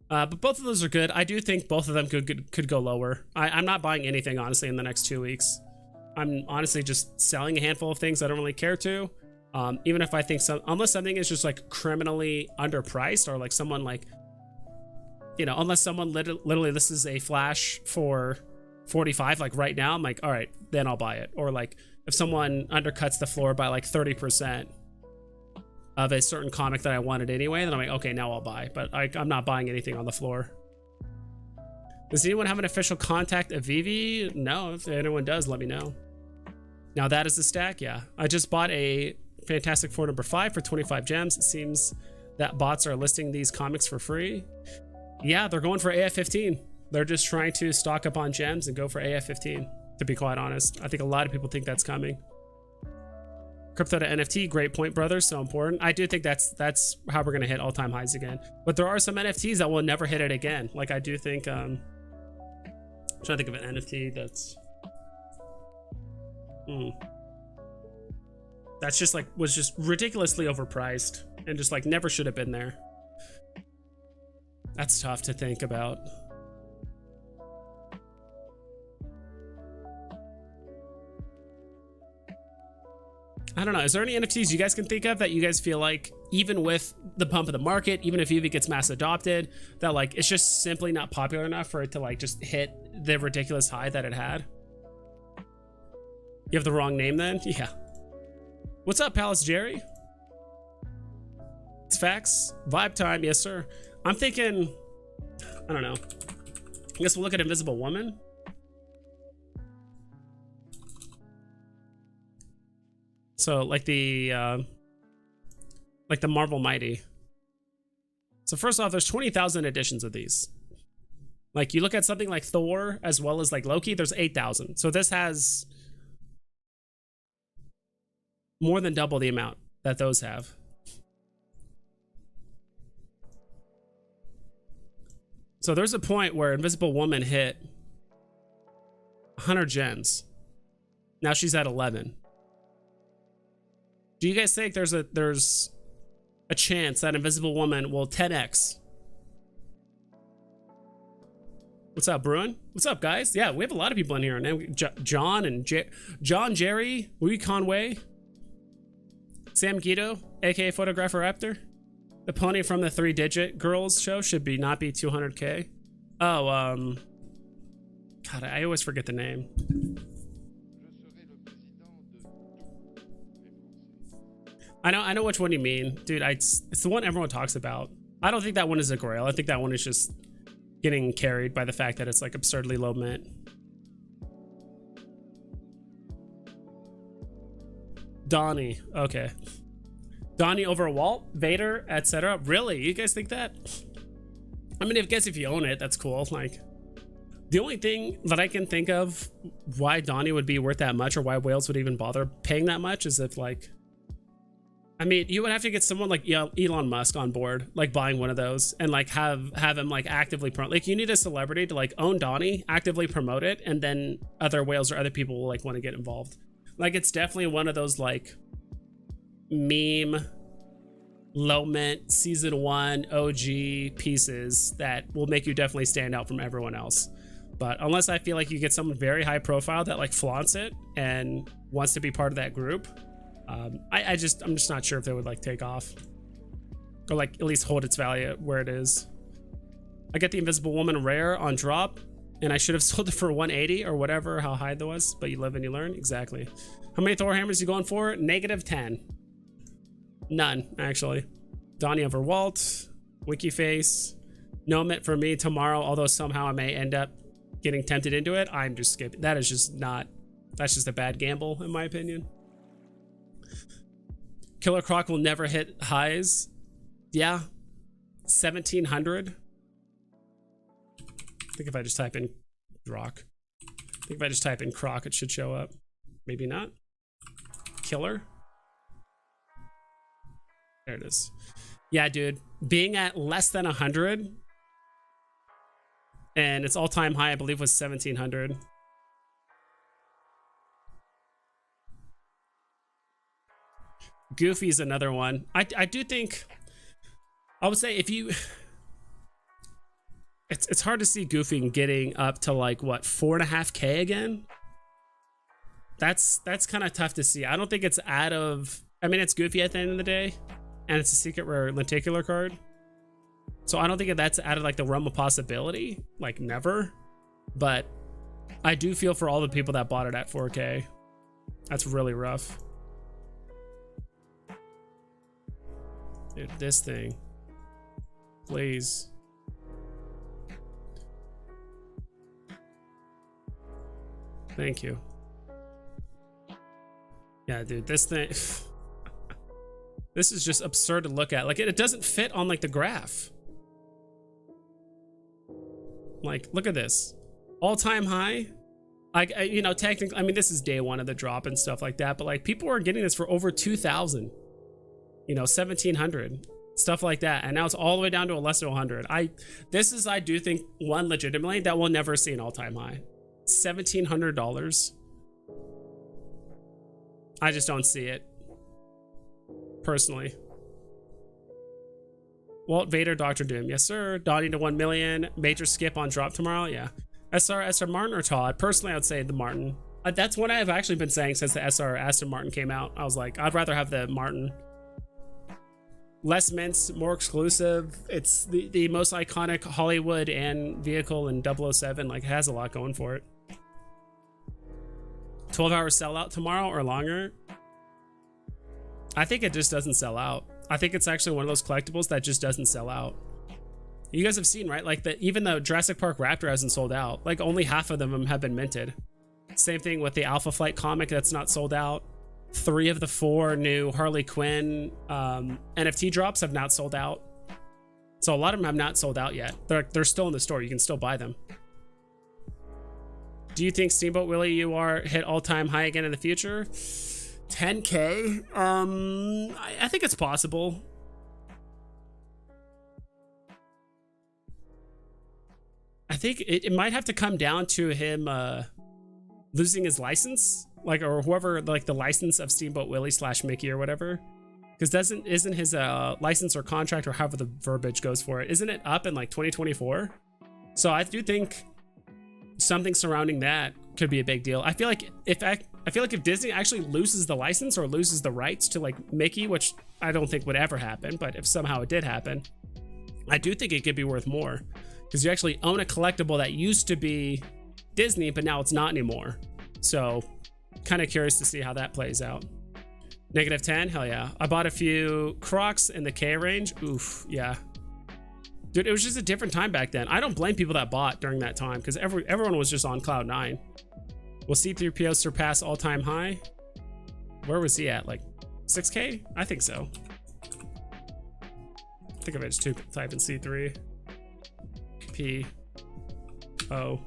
But both of those are good. I do think both of them could go lower. I'm not buying anything, honestly, in the next 2 weeks. I'm honestly just selling a handful of things I don't really care to. Even if I think unless something is just like criminally underpriced, or like someone like, you know, unless someone literally this is a Flash for 45, like right now, I'm like, all right, then I'll buy it. Or like if someone undercuts the floor by like 30% of a certain comic that I wanted anyway, then I'm like, okay, now I'll buy. But I'm not buying anything on the floor. Does anyone have an official contact at VEVE? No, if anyone does, let me know. Now that is the stack, yeah. I just bought a Fantastic Four #5 for 25 gems. It seems that bots are listing these comics for free. Yeah, they're going for AF15. They're just trying to stock up on gems and go for AF15, to be quite honest. I think a lot of people think that's coming. Crypto to NFT, great point, brother. So important. I do think that's how we're gonna hit all-time highs again. But there are some NFTs that will never hit it again. Like I do think, I'm trying to think of an NFT that's just like was just ridiculously overpriced and just like never should have been there. That's tough to think about. I don't know. Is there any NFTs you guys can think of that you guys feel like, even with the pump of the market, even if EV gets mass adopted, that like it's just simply not popular enough for it to like just hit the ridiculous high that it had? You have the wrong name then? Yeah. What's up, Palace Jerry? It's facts. Vibe time, yes sir. I'm thinking, I don't know. I guess we'll look at Invisible Woman. So like the Marvel Mighty. So first off, there's 20,000 editions of these. Like you look at something like Thor as well as like Loki, there's 8,000. So this has more than double the amount that those have. So there's a point where Invisible Woman hit 100 gems. Now she's at 11. Do you guys think there's a chance that Invisible Woman will 10x? What's up, Bruin? What's up, guys? Yeah, we have a lot of people in here now. John and John, Jerry, Louis Conway, Sam Guido, aka Photographer Raptor. The pony from the 3-digit girls show should not be 200K. Oh, God, I always forget the name. I know which one you mean, dude. It's the one everyone talks about. I don't think that one is a grail. I think that one is just getting carried by the fact that it's like absurdly low mint. Donnie, okay. Donnie over Walt, Vader, etc. Really? You guys think that? I mean, I guess if you own it, that's cool. Like, the only thing that I can think of why Donnie would be worth that much, or why whales would even bother paying that much, is if like, I mean, you would have to get someone like Elon Musk on board, like buying one of those, and like have him like actively promote. Like you need a celebrity to like own Donnie, actively promote it, and then other whales or other people will like want to get involved. Like it's definitely one of those like meme, low mint, season 1 OG pieces that will make you definitely stand out from everyone else. But unless I feel like you get someone very high profile that like flaunts it and wants to be part of that group, I'm just not sure if they would like take off or like at least hold its value where it is. I get the Invisible Woman rare on drop and I should have sold it for 180 or whatever, how high that was, but you live and you learn. Exactly. How many Thor hammers you going for? -10. None, actually. Donnie over Walt, Wiki Face, no mint for me tomorrow, although somehow I may end up getting tempted into it. I'm just skipping. That is just not, that's just a bad gamble in my opinion. Killer Croc will never hit highs. Yeah. 1,700. I think if I just type in Croc. I think if I just type in Croc, it should show up. Maybe not. Killer. There it is. Yeah, dude. Being at less than 100. And its all-time high, I believe, was 1,700. Goofy's another one. I do think, I would say if you, it's hard to see Goofy getting up to like what, 4.5K again. That's kind of tough to see. I don't think it's out of, I mean, it's Goofy at the end of the day, and it's a secret rare lenticular card. So I don't think that's out of like the realm of possibility, like never. But I do feel for all the people that bought it at 4K. That's really rough. Dude, this thing, please. Thank you. Yeah, dude, this thing. This is just absurd to look at. Like, it doesn't fit on like the graph. Like, look at this. All-time high. Like, you know, technically, I mean, this is day one of the drop and stuff like that, but like, people are getting this for over 2,000. You know, 1,700. Stuff like that. And now it's all the way down to a less than 100. This is, I do think, one, legitimately, that we'll never see an all-time high. $1,700. I just don't see it. Personally. Walt Vader, Dr. Doom. Yes, sir. Dotting to 1 million. Major skip on drop tomorrow. Yeah. SR Martin or Todd? Personally, I would say the Martin. That's what I've actually been saying since the SR Aston Martin came out. I was like, I'd rather have the Martin. Less mints, more exclusive. It's the most iconic Hollywood and vehicle in 007. Like, it has a lot going for it. 12-hour sellout tomorrow or longer? I think it just doesn't sell out. I think it's actually one of those collectibles that just doesn't sell out. You guys have seen, right? Like, even the Jurassic Park Raptor hasn't sold out. Like, only half of them have been minted. Same thing with the Alpha Flight comic that's not sold out. 3 of the 4 new Harley Quinn NFT drops have not sold out. So a lot of them have not sold out yet. They're still in the store. You can still buy them. Do you think Steamboat Willie you are hit all-time high again in the future? 10K? I think it's possible. I think it might have to come down to him losing his license. Like, or whoever, like the license of Steamboat Willie / Mickey or whatever, because isn't his license or contract or however the verbiage goes for it, isn't it up in like 2024? So I do think something surrounding that could be a big deal. I feel like if Disney actually loses the license or loses the rights to like Mickey, which I don't think would ever happen, but if somehow it did happen, I do think it could be worth more, because you actually own a collectible that used to be Disney, but now it's not anymore. So kind of curious to see how that plays out. -10, hell yeah. I bought a few Crocs in the K range. Oof, yeah. Dude, it was just a different time back then. I don't blame people that bought during that time, because everyone was just on cloud 9. Will C3PO surpass all-time high? Where was he at? Like 6K? I think so. I think if I just type in C3 P O.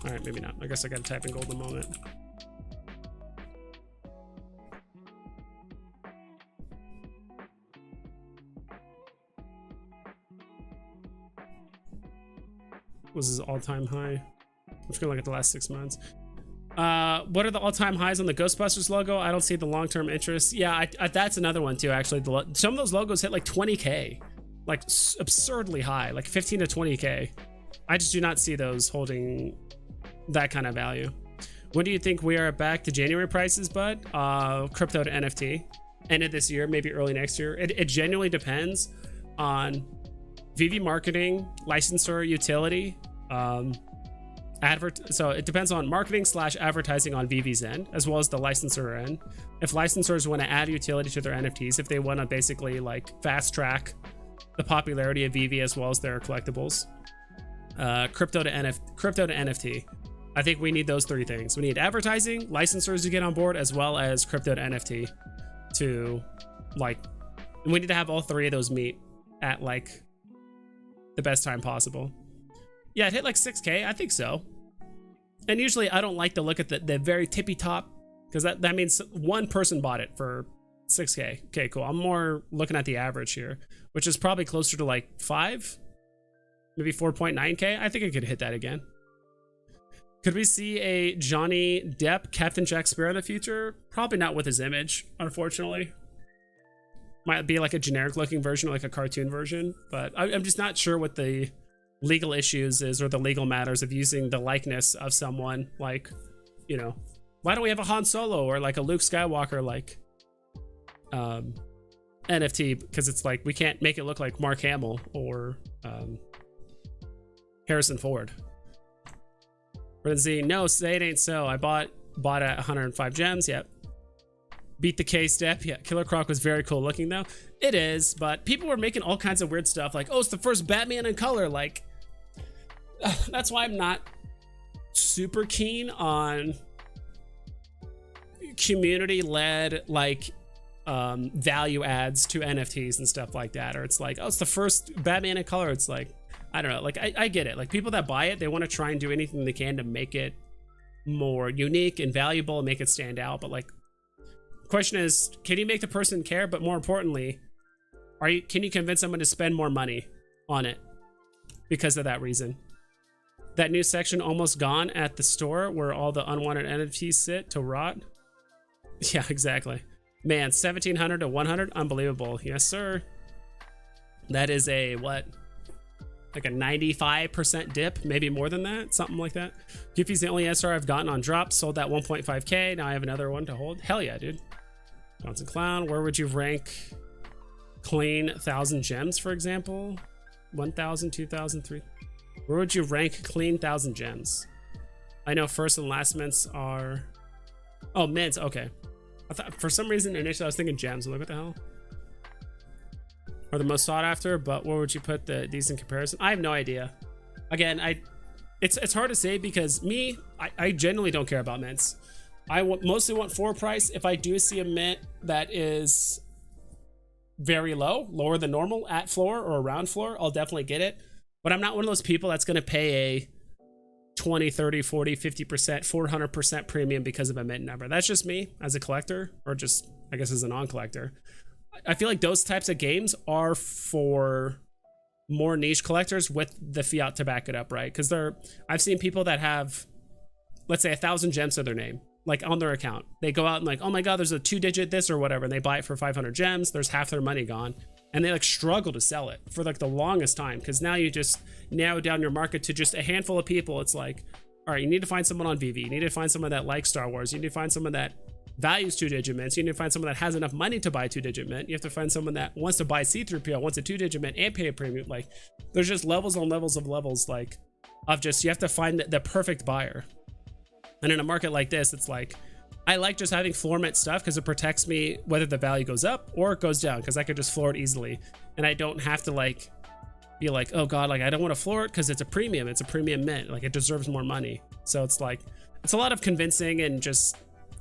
All right, maybe not. I guess I gotta type in gold in a moment. Was his all-time high? I'm just gonna look at the last 6 months. What are the all-time highs on the Ghostbusters logo? I don't see the long-term interest. Yeah, that's another one too, actually. Some of those logos hit like 20K, like absurdly high, like 15 to 20K. I just do not see those holding that kind of value. When do you think we are back to January prices, bud? Crypto to NFT. End of this year, maybe early next year. It genuinely depends on VEVE marketing, licensor, utility, so it depends on marketing / advertising on VEVE's end, as well as the licensor end. If licensors want to add utility to their NFTs, if they want to basically like fast track the popularity of VEVE as well as their collectibles, crypto to NFT. I think we need those 3 things. We need advertising, licensors to get on board, as well as crypto to NFT to like, we need to have all 3 of those meet at like the best time possible. Yeah, it hit like 6K. I think so. And usually I don't like to look at the very tippy top, because that means one person bought it for 6K. Okay, cool. I'm more looking at the average here, which is probably closer to like 5, maybe 4.9K. I think I could hit that again. Could we see a Johnny Depp Captain Jack Sparrow in the future? Probably not with his image, unfortunately. Might be like a generic looking version, like a cartoon version, but I'm just not sure what the legal issues is or the legal matters of using the likeness of someone. Like, you know, why don't we have a Han Solo or like a Luke Skywalker like NFT? Because it's like we can't make it look like Mark Hamill or Harrison Ford. Z, no, say it ain't so. I bought at 105 gems. Yep. Beat the K step. Yeah, Killer Croc was very cool looking though. It is, but people were making all kinds of weird stuff like, oh, it's the first Batman in color. Like, that's why I'm not super keen on community-led like value adds to NFTs and stuff like that, or it's like, oh, it's the first Batman in color. It's like, I don't know, like I get it. Like people that buy it, they want to try and do anything they can to make it more unique and valuable and make it stand out. But like, the question is, can you make the person care? But more importantly, can you convince someone to spend more money on it because of that reason? That new section almost gone at the store where all the unwanted NFTs sit to rot. Yeah, exactly. Man, 1700 to 100, unbelievable. Yes, sir. That is a what? Like a 95% dip, maybe more than that, something like that. Giphy's the only SR I've gotten on drop. Sold that 1.5k. Now I have another one to hold. Hell yeah, dude. Johnson Clown. Where would you rank clean 1,000 gems, for example? 1,000, 2,000, 3. Where would you rank clean 1,000 gems? I know first and last mints are. Oh, mints. Okay. I thought for some reason initially I was thinking gems. I'm like, what the hell? Are the most sought after, but where would you put these in comparison? I have no idea. Again, it's hard to say because I genuinely don't care about mints. I mostly want floor price. If I do see a mint that is very lower than normal at floor or around floor, I'll definitely get it. But I'm not one of those people that's going to pay a 20, 30, 40, 50%, 400% premium because of a mint number. That's just me as a collector, or just, I guess, as a non-collector. I feel like those types of games are for more niche collectors with the fiat to back it up, right? Because I've seen people that have, let's say, 1,000 gems to their name, like on their account. They go out and like, oh my God, there's a 2-digit this or whatever, and they buy it for 500 gems. There's half their money gone. And they like struggle to sell it for like the longest time, because now you just narrow down your market to just a handful of people. It's like, all right, you need to find someone on VEVE. You need to find someone that likes Star Wars. You need to find someone that values 2-digit mints. You need to find someone that has enough money to buy 2-digit mint. You have to find someone that wants to buy C3PO, wants a 2-digit mint and pay a premium. Like, there's just levels on levels of levels, like, of just, you have to find the perfect buyer. And in a market like this, it's like, I like just having floor mint stuff because it protects me whether the value goes up or it goes down, because I could just floor it easily. And I don't have to like be like, oh God, like I don't want to floor it because it's a premium mint. Like it deserves more money. So it's like, it's a lot of convincing, and just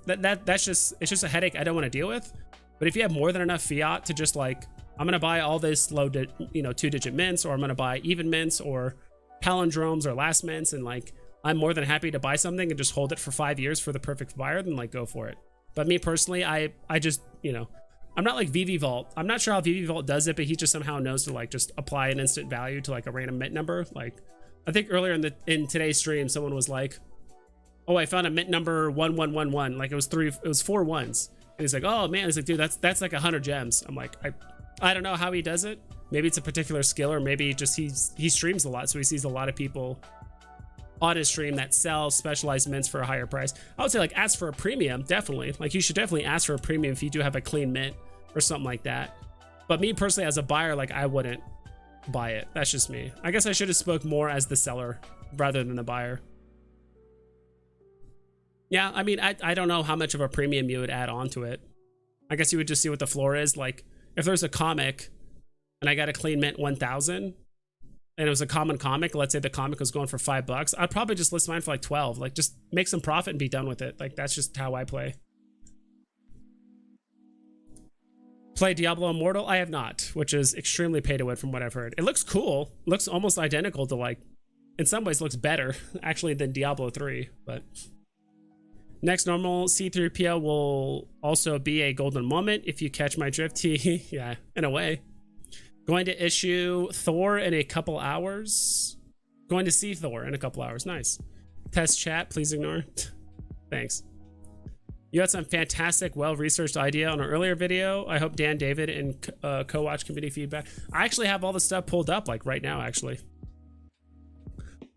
it's just a headache I don't want to deal with. But if you have more than enough fiat to just like, I'm going to buy all this 2-digit mints, or I'm going to buy even mints or palindromes or last mints, and like, I'm more than happy to buy something and just hold it for 5 years for the perfect buyer, then like go for it. But me personally, I just, I'm not like VEVE Vault. I'm not sure how VEVE Vault does it, but he just somehow knows to like just apply an instant value to like a random mint number. Like, I think earlier in today's stream, someone was like, oh, I found a mint number 1111. Like it was 4 ones. And he's like, oh man, he's like, dude, that's like 100 gems. I'm like, I don't know how he does it. Maybe it's a particular skill, or maybe just he streams a lot, so he sees a lot of people on his stream that sell specialized mints for a higher price. I would say like ask for a premium, definitely. Like you should definitely ask for a premium if you do have a clean mint or something like that. But me personally as a buyer, like I wouldn't buy it. That's just me. I guess I should have spoke more as the seller rather than the buyer. Yeah, I mean, I don't know how much of a premium you would add on to it. I guess you would just see what the floor is. Like if there's a comic and I got a clean mint 1,000, and it was a common comic, let's say the comic was going for $5, I'd probably just list mine for like 12. Like just make some profit and be done with it. Like that's just how I play. Play Diablo Immortal? I have not, which is extremely pay to win from what I've heard. It looks cool. It looks almost identical to, like, in some ways looks better actually than Diablo 3, but next normal C3PO will also be a golden moment if you catch my drift. Yeah, in a way. Going to issue Thor in a couple hours. Going to see Thor in a couple hours. Nice. Test chat, please ignore. Thanks. You had some fantastic, well-researched idea on an earlier video. I hope Dan, David, and co-watch committee feedback. I actually have all the stuff pulled up like right now, actually.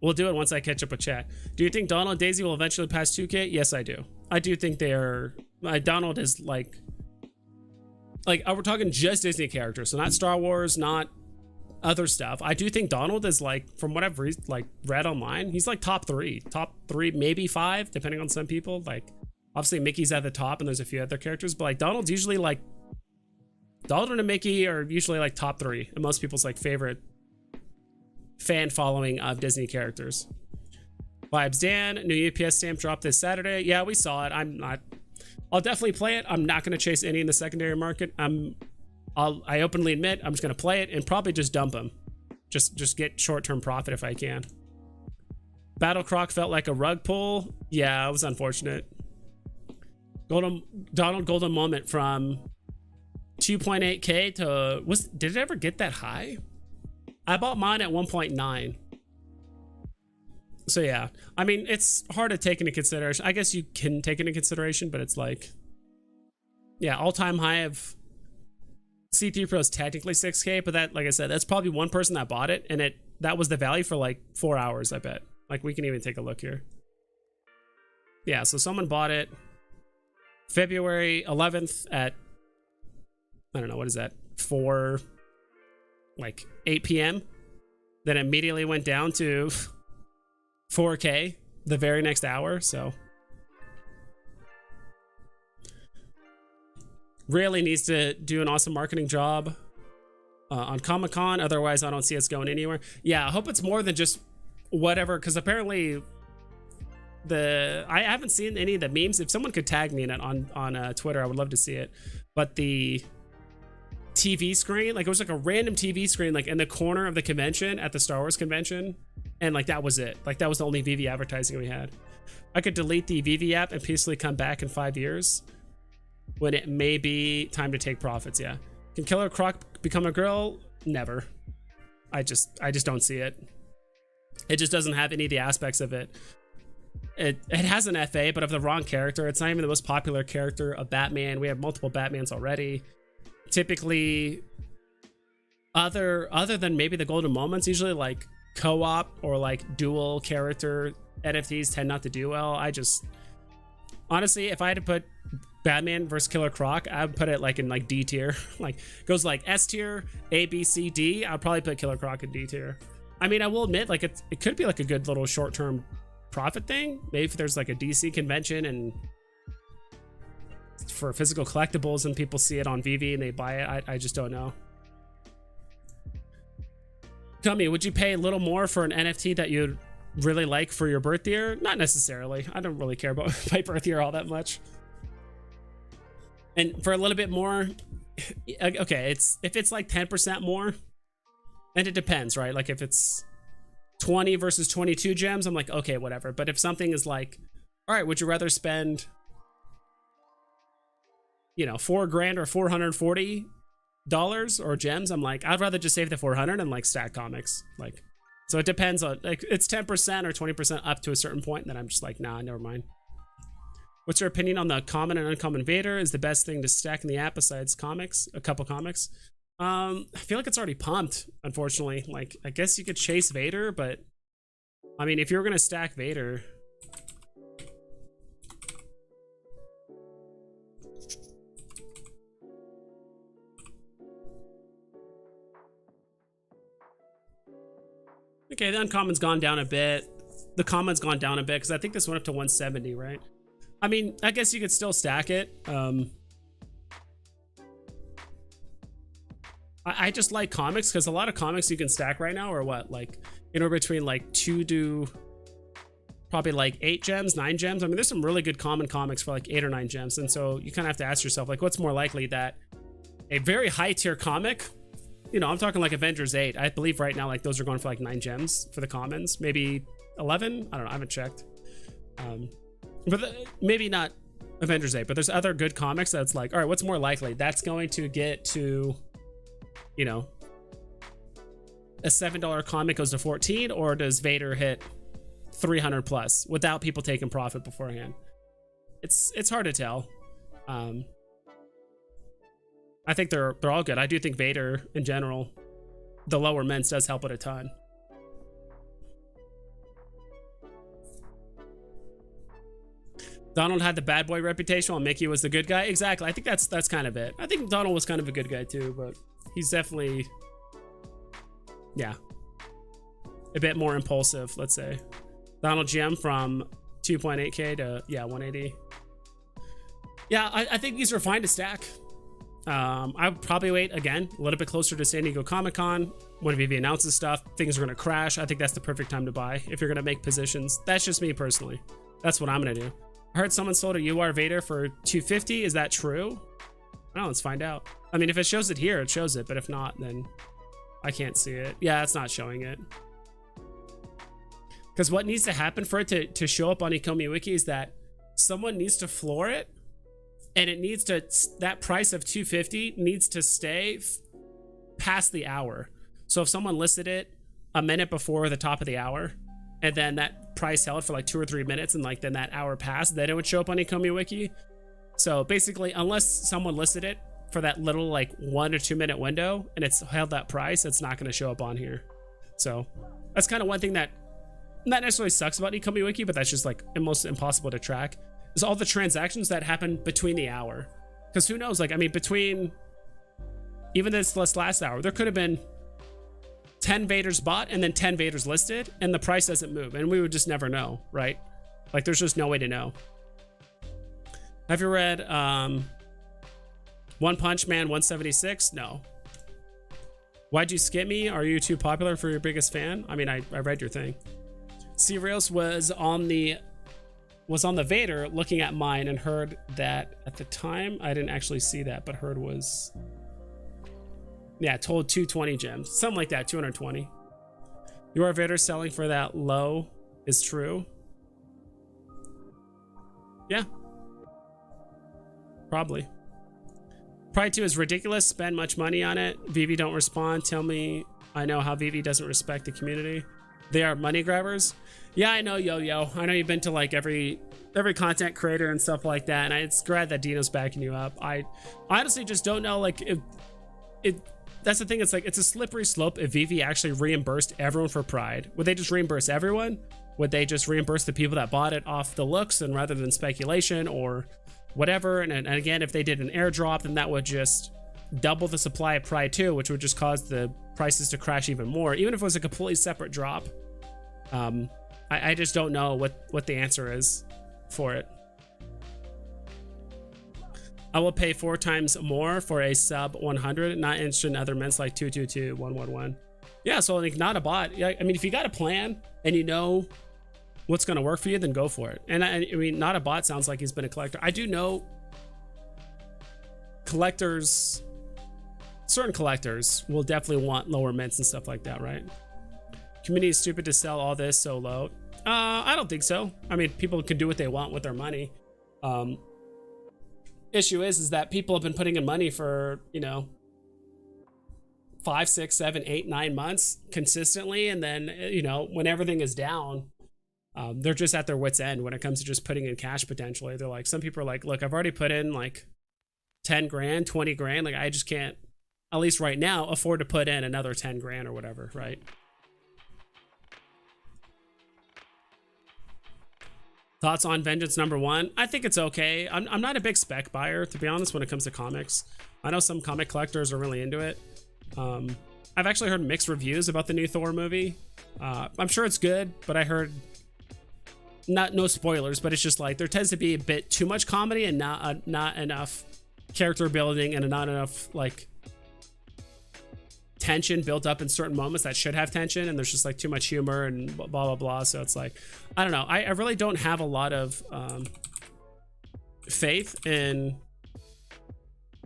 We'll do it once I catch up with chat. Do you think Donald and Daisy will eventually pass 2K? Yes, I do. I do think they're... Donald is like, we're talking just Disney characters, so not Star Wars, not other stuff. I do think Donald is like, from what I've read online, he's like top three, maybe 5, depending on some people. Like, obviously Mickey's at the top, and there's a few other characters, but like Donald's usually like, Donald and Mickey are usually like top 3, and most people's like favorite fan following of Disney characters. Vibes Dan, new UPS stamp dropped this Saturday. Yeah, we saw it. I'll definitely play it. I'm not going to chase any in the secondary market. I openly admit I'm just going to play it and probably just dump them. Just get short-term profit if I can. Battle Croc felt like a rug pull. Yeah, it was unfortunate. Donald Golden Moment from 2.8k to did it ever get that high? I bought mine at 1.9. So yeah, I mean, it's hard to take into consideration. I guess you can take into consideration, but it's like, yeah, all-time high of C3 Pro is technically 6k, but that, like I said, that's probably one person that bought it, and that was the value for like 4 hours, I bet. Like, we can even take a look here. Yeah, so someone bought it February 11th at, I don't know, what is that? 8 p.m. Then immediately went down to 4k the very next hour. So really needs to do an awesome marketing job on Comic-Con. Otherwise, I don't see us going anywhere. Yeah, I hope it's more than just whatever, because apparently I haven't seen any of the memes. If someone could tag me in it on Twitter, I would love to see it. But the TV screen, like, it was like a random TV screen like in the corner of the convention at the Star Wars convention, and like that was it. Like, that was the only VEVE advertising we had. I could delete the VEVE app and peacefully come back in 5 years when it may be time to take profits. Yeah, can Killer Croc become a girl? Never. I just don't see it. It just doesn't have any of the aspects of it. It has an FA, but of the wrong character. It's not even the most popular character of Batman. We have multiple Batmans already. Typically, other than maybe the golden moments, usually like co-op or like dual character NFTs tend not to do well. Honestly, if I had to put Batman versus Killer Croc, I would put it like in like D tier. Like, goes like S tier, A, B, C, D. I'd probably put Killer Croc in D tier. I mean, I will admit, like, it could be like a good little short-term profit thing. Maybe if there's like a DC convention and for physical collectibles and people see it on VEVE and they buy it. I just don't know. Tell me, would you pay a little more for an NFT that you'd really like for your birth year? Not necessarily. I don't really care about my birth year all that much. And for a little bit more, okay, if it's like 10% more, and it depends, right? Like, if it's 20 versus 22 gems, I'm like, okay, whatever. But if something is like, all right, would you rather spend, you know, $4 grand or $440 or gems? I'm like, I'd rather just save the 400 and like stack comics. Like, so it depends on, like, it's 10% or 20% up to a certain point, and then I'm just like, nah, never mind. What's your opinion on the common and uncommon Vader? Is the best thing to stack in the app besides comics? A couple comics. I feel like it's already pumped, unfortunately. Like, I guess you could chase Vader, but I mean, if you're gonna stack Vader, okay, the uncommon's gone down a bit. The common's gone down a bit because I think this went up to 170, right? I mean, I guess you could still stack it. I just like comics because a lot of comics you can stack right now are what, like anywhere between like 2 to probably like 8 gems, 9 gems. I mean, there's some really good common comics for like 8 or 9 gems, and so you kind of have to ask yourself, like, what's more likely, that a very high tier comic, you know, I'm talking like Avengers 8, I believe right now, like, those are going for like 9 gems for the commons, maybe 11, I don't know, I haven't checked, but maybe not Avengers 8, but there's other good comics that's like, all right, what's more likely, that's going to get to, you know, a $7 comic goes to 14, or does Vader hit 300 plus without people taking profit beforehand? It's hard to tell. I think they're all good. I do think Vader in general, the lower mints, does help it a ton. Donald had the bad boy reputation while Mickey was the good guy. Exactly. I think that's kind of it. I think Donald was kind of a good guy too, but he's definitely, yeah, a bit more impulsive, let's say. Donald Gem from 2.8k to, yeah, 180. Yeah, I think these are fine to stack. I would probably wait again a little bit closer to San Diego Comic-Con when VeVe announces stuff. Things are going to crash. I think that's the perfect time to buy if you're going to make positions. That's just me personally. That's what I'm going to do. I heard someone sold a UR Vader for 250. Is that true? Oh, let's find out. I mean, if it shows it here, it shows it. But if not, then I can't see it. Yeah, it's not showing it. Because what needs to happen for it to show up on Ecomi Wiki is that someone needs to floor it. And it needs to, that price of 250 needs to stay past the hour. So if someone listed it a minute before the top of the hour, and then that price held for like 2 or 3 minutes, and like then that hour passed, then it would show up on Ecomi Wiki. So basically, unless someone listed it for that little like 1 or 2 minute window and it's held that price, it's not going to show up on here. So that's kind of one thing that not necessarily sucks about Ecomi Wiki, but that's just like almost impossible to track. Is all the transactions that happen between the hour. Because who knows, like, I mean, between even this last hour, there could have been 10 Vaders bought and then 10 Vaders listed, and the price doesn't move, and we would just never know, right? Like, there's just no way to know. Have you read One Punch Man 176? No. Why'd you skip me? Are you too popular for your biggest fan? I mean, I read your thing. Serials was on the Vader looking at mine and heard that at the time. I didn't actually see that, but heard was, yeah, told 220 gems, something like that, 220. Your Vader selling for that low is true. Yeah, probably 2 is ridiculous. Spend much money on it. VeVe don't respond. Tell me I know how VeVe doesn't respect the community. They are money grabbers. Yeah, I know, Yo-Yo. I know you've been to like every content creator and stuff like that, and it's glad that Dino's backing you up. I honestly just don't know, like, if that's the thing. It's like, it's a slippery slope. If VeVe actually reimbursed everyone for Pride, would they just reimburse everyone? Would they just reimburse the people that bought it off the looks and rather than speculation or whatever? And again, if they did an airdrop, then that would just double the supply of Pride 2, which would just cause the prices to crash even more, even if it was a completely separate drop. I just don't know what the answer is for it. I will pay 4 times more for a sub 100, not interested in other mints like 222, 111. Yeah, so like not a bot. Yeah, I mean, if you got a plan and you know what's going to work for you, then go for it. And I mean, not a bot sounds like he's been a collector. I do know collectors, certain collectors will definitely want lower mints and stuff like that, right? Community is stupid to sell all this so low. I don't think so. I mean, people can do what they want with their money. Issue is that people have been putting in money for, you know, 5, 6, 7, 8, 9 months consistently, and then, you know, when everything is down, they're just at their wits' end when it comes to just putting in cash potentially. They're like, some people are like, look, I've already put in like 10 grand, 20 grand. Like, I just can't, at least right now, afford to put in another 10 grand or whatever, right? Thoughts on Vengeance #1? I think it's okay. I'm not a big spec buyer, to be honest, when it comes to comics. I know some comic collectors are really into it. I've actually heard mixed reviews about the new Thor movie. I'm sure it's good, but I heard, no spoilers, but it's just like there tends to be a bit too much comedy and not enough character building and not enough like tension built up in certain moments that should have tension, and there's just like too much humor and blah blah blah. So it's like, I don't know, I really don't have a lot of faith in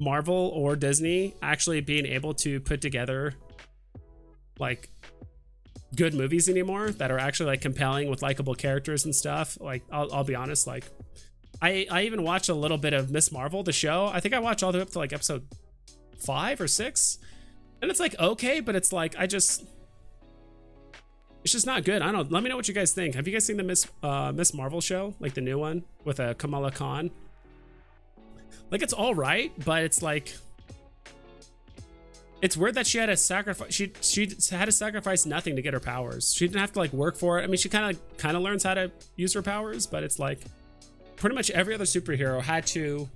Marvel or Disney actually being able to put together like good movies anymore that are actually like compelling with likable characters and stuff. Like, I'll be honest, like I even watched a little bit of Miss Marvel, the show. I think I watched all the way up to like episode 5 or 6. And it's like, okay, but it's like, it's just not good. I don't know. Let me know what you guys think. Have you guys seen the Miss Marvel show? Like the new one with Kamala Khan? Like, it's all right, but it's like, it's weird that she had to sacrifice. She had to sacrifice nothing to get her powers. She didn't have to like work for it. I mean, she kind of learns how to use her powers, but it's like pretty much every other superhero had to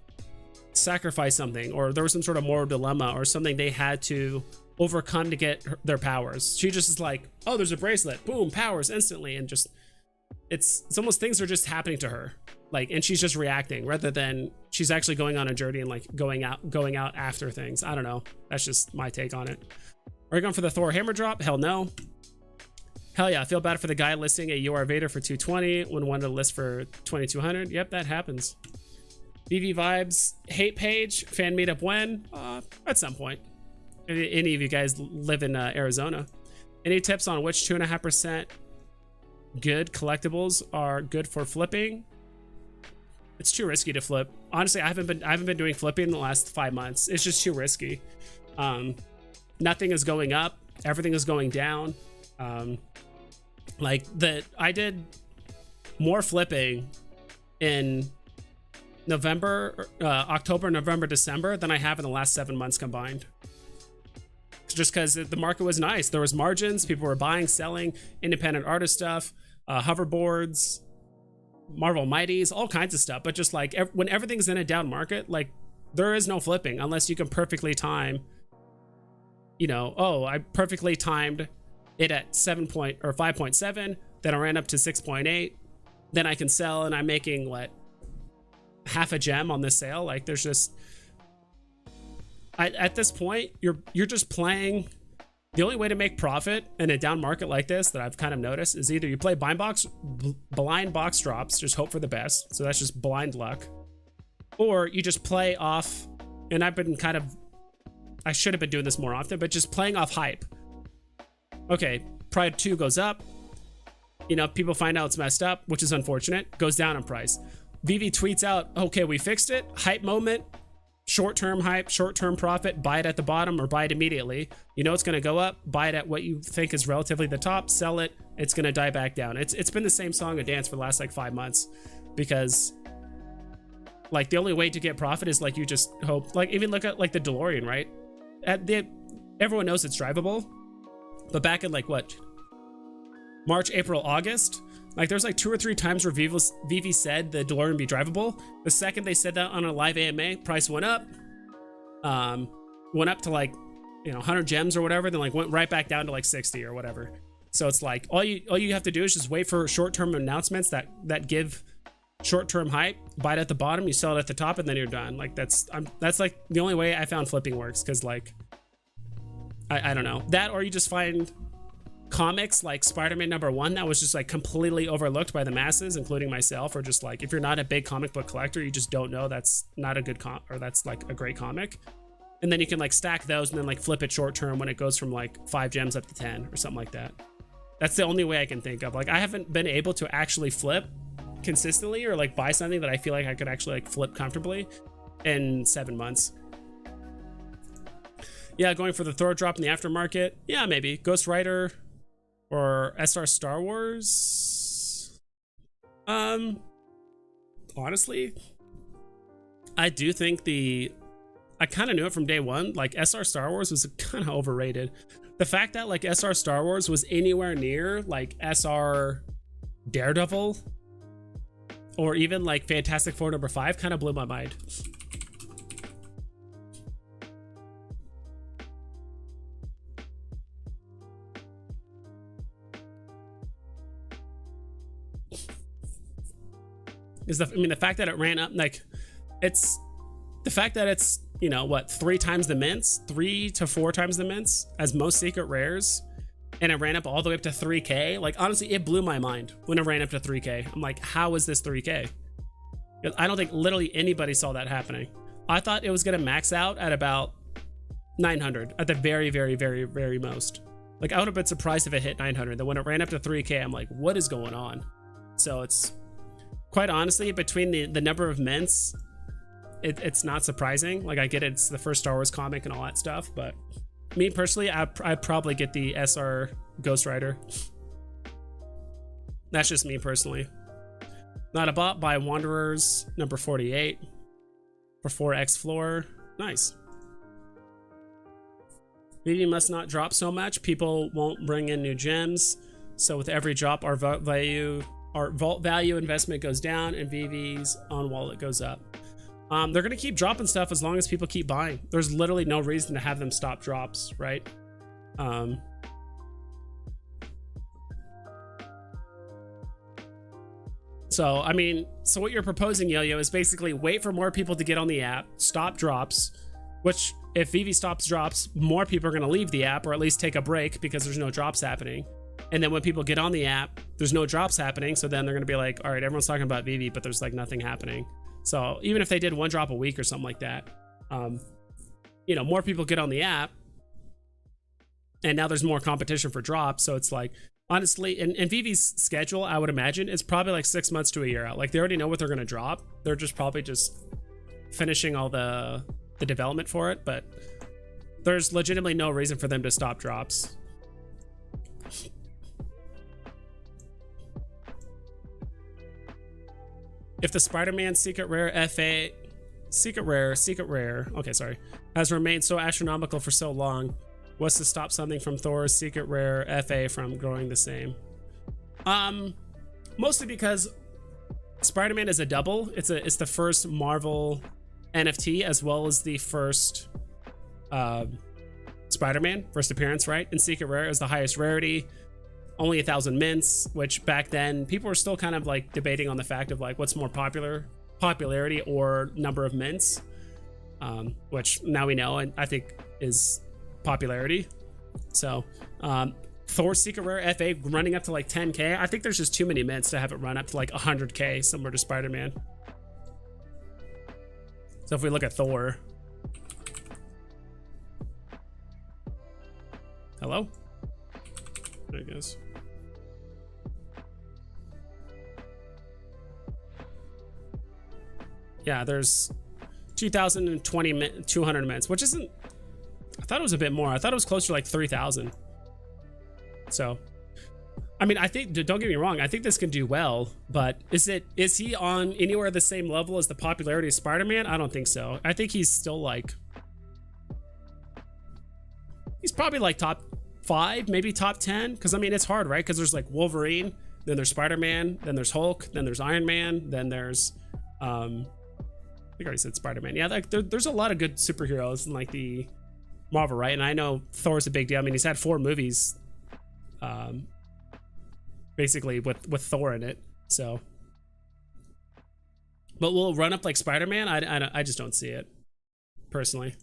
sacrifice something, or there was some sort of moral dilemma or something they had to overcome to get their powers. She just is like, oh, there's a bracelet, boom, powers instantly, and just it's almost things are just happening to her, like, and she's just reacting rather than she's actually going on a journey and like going out after things. I don't know. That's just my take on it. Are you going for the Thor hammer drop? Hell no. Hell yeah, I feel bad for the guy listing a UR Vader for 220 when wanted to list for 2200. Yep, that happens. VV Vibes hate page fan meetup when? At some point. Any of you guys live in Arizona? Any tips on which 2.5% good collectibles are good for flipping? It's too risky to flip. Honestly, I haven't been doing flipping in the last 5 months. It's just too risky. Nothing is going up. Everything is going down. I did more flipping in October, November, December than I have in the last 7 months combined. Just because the market was nice. There was margins. People were buying, selling, independent artist stuff, hoverboards, Marvel Mighties, all kinds of stuff. But just like when everything's in a down market, like there is no flipping unless you can perfectly time, I perfectly timed it at 5.7, then I ran up to 6.8, then I can sell and I'm making what, half a gem on this sale. Like there's just, at this point, you're just playing. The only way to make profit in a down market like this that I've kind of noticed is either you play blind box drops, just hope for the best. So that's just blind luck. Or you just play off, and I should have been doing this more often, but just playing off hype. Okay, Pride 2 goes up. People find out it's messed up, which is unfortunate. Goes down in price. VV tweets out, okay, we fixed it. Hype moment. Short-term hype, short-term profit, buy it at the bottom or buy it immediately. It's going to go up, buy it at what you think is relatively the top, sell it, it's going to die back down. It's been the same song and dance for the last like 5 months because like the only way to get profit is like you just hope, like even look at like the DeLorean, right? Everyone knows it's drivable, but back in like what? March, April, August, like there's like 2 or 3 times where VV said the DeLorean would be drivable. The second they said that on a live AMA, price went up to like 100 gems or whatever, then like went right back down to like 60 or whatever. So it's like all you have to do is just wait for short-term announcements that give short-term hype, buy it at the bottom, you sell it at the top, and then you're done. Like that's like the only way I found flipping works, because like I don't know, that, or you just find comics like Spider-Man #1 that was just like completely overlooked by the masses, including myself, or just like if you're not a big comic book collector, you just don't know that's not a good or that's like a great comic, and then you can like stack those and then like flip it short term when it goes from like 5 gems up to 10 or something like that. That's the only way I can think of. Like I haven't been able to actually flip consistently or like buy something that I feel like I could actually like flip comfortably in 7 months. Yeah, going for the Thor drop in the aftermarket. Yeah, maybe Ghost Rider or SR Star Wars. Honestly, I do think I kind of knew it from day one. Like SR Star Wars was kind of overrated. The fact that like SR Star Wars was anywhere near like SR Daredevil or even like Fantastic Four #5 kind of blew my mind. The fact that it ran up, like it's the fact that it's, what, 3 times the mints, 3 to 4 times the mints as most secret rares, and it ran up all the way up to 3K. Like honestly, it blew my mind when it ran up to 3K. I'm like, how is this 3K? I don't think literally anybody saw that happening. I thought it was gonna max out at about 900 at the very, very, very, very most. Like I would have been surprised if it hit 900. Then when it ran up to 3K, I'm like, what is going on? So it's quite honestly, between the number of mints, it's not surprising. Like I get it, it's the first Star Wars comic and all that stuff, but me personally, I'd probably get the SR Ghost Rider. That's just me personally. Not a bot by Wanderers #48 for 4x floor. Nice. VV must not drop so much. People won't bring in new gems. So with every drop, our vault value investment goes down and VV's on wallet goes up. They're gonna keep dropping stuff as long as people keep buying. There's literally no reason to have them stop drops, right? So, I mean, so what you're proposing, Yo-Yo, is basically wait for more people to get on the app, stop drops, which if VEVE stops drops, more people are going to leave the app or at least take a break because there's no drops happening. And then when people get on the app, there's no drops happening. So then they're going to be like, all right, everyone's talking about VEVE, but there's like nothing happening. So even if they did 1 drop a week or something like that, you know, more people get on the app and now there's more competition for drops. So it's like, honestly, in VEVE's schedule, I would imagine it's probably like 6 months to a year out. Like they already know what they're going to drop. They're just probably just finishing all the development for it, but there's legitimately no reason for them to stop drops. If the Spider-Man secret rare FA, secret rare, okay, sorry, has remained so astronomical for so long, what's to stop something from Thor's secret rare FA from growing the same? Mostly because Spider-Man is a double. It's the first Marvel NFT as well as the first Spider-Man first appearance, right? And secret rare is the highest rarity, only 1,000 mints, which back then people were still kind of like debating on the fact of like what's more popularity or number of mints, which now we know and I think is popularity. So Thor's secret rare FA running up to like 10k, I think there's just too many mints to have it run up to like 100k similar to Spider-Man. So if we look at Thor, hello, there it goes. Yeah, there's 2,020 200 minutes, which isn't, I thought it was a bit more. I thought it was closer to like 3,000. So, I mean, I think, don't get me wrong, I think this can do well, but is he on anywhere the same level as the popularity of Spider-Man? I don't think so. I think he's still like, he's probably like top 5, maybe top 10. Because I mean, it's hard, right? Because there's like Wolverine, then there's Spider-Man, then there's Hulk, then there's Iron Man, then there's I think I already said Spider-Man. Yeah, like there's a lot of good superheroes in like the Marvel, right? And I know Thor's a big deal. I mean, he's had 4 movies, basically with Thor in it. So, but will it run up like Spider-Man? I just don't see it personally.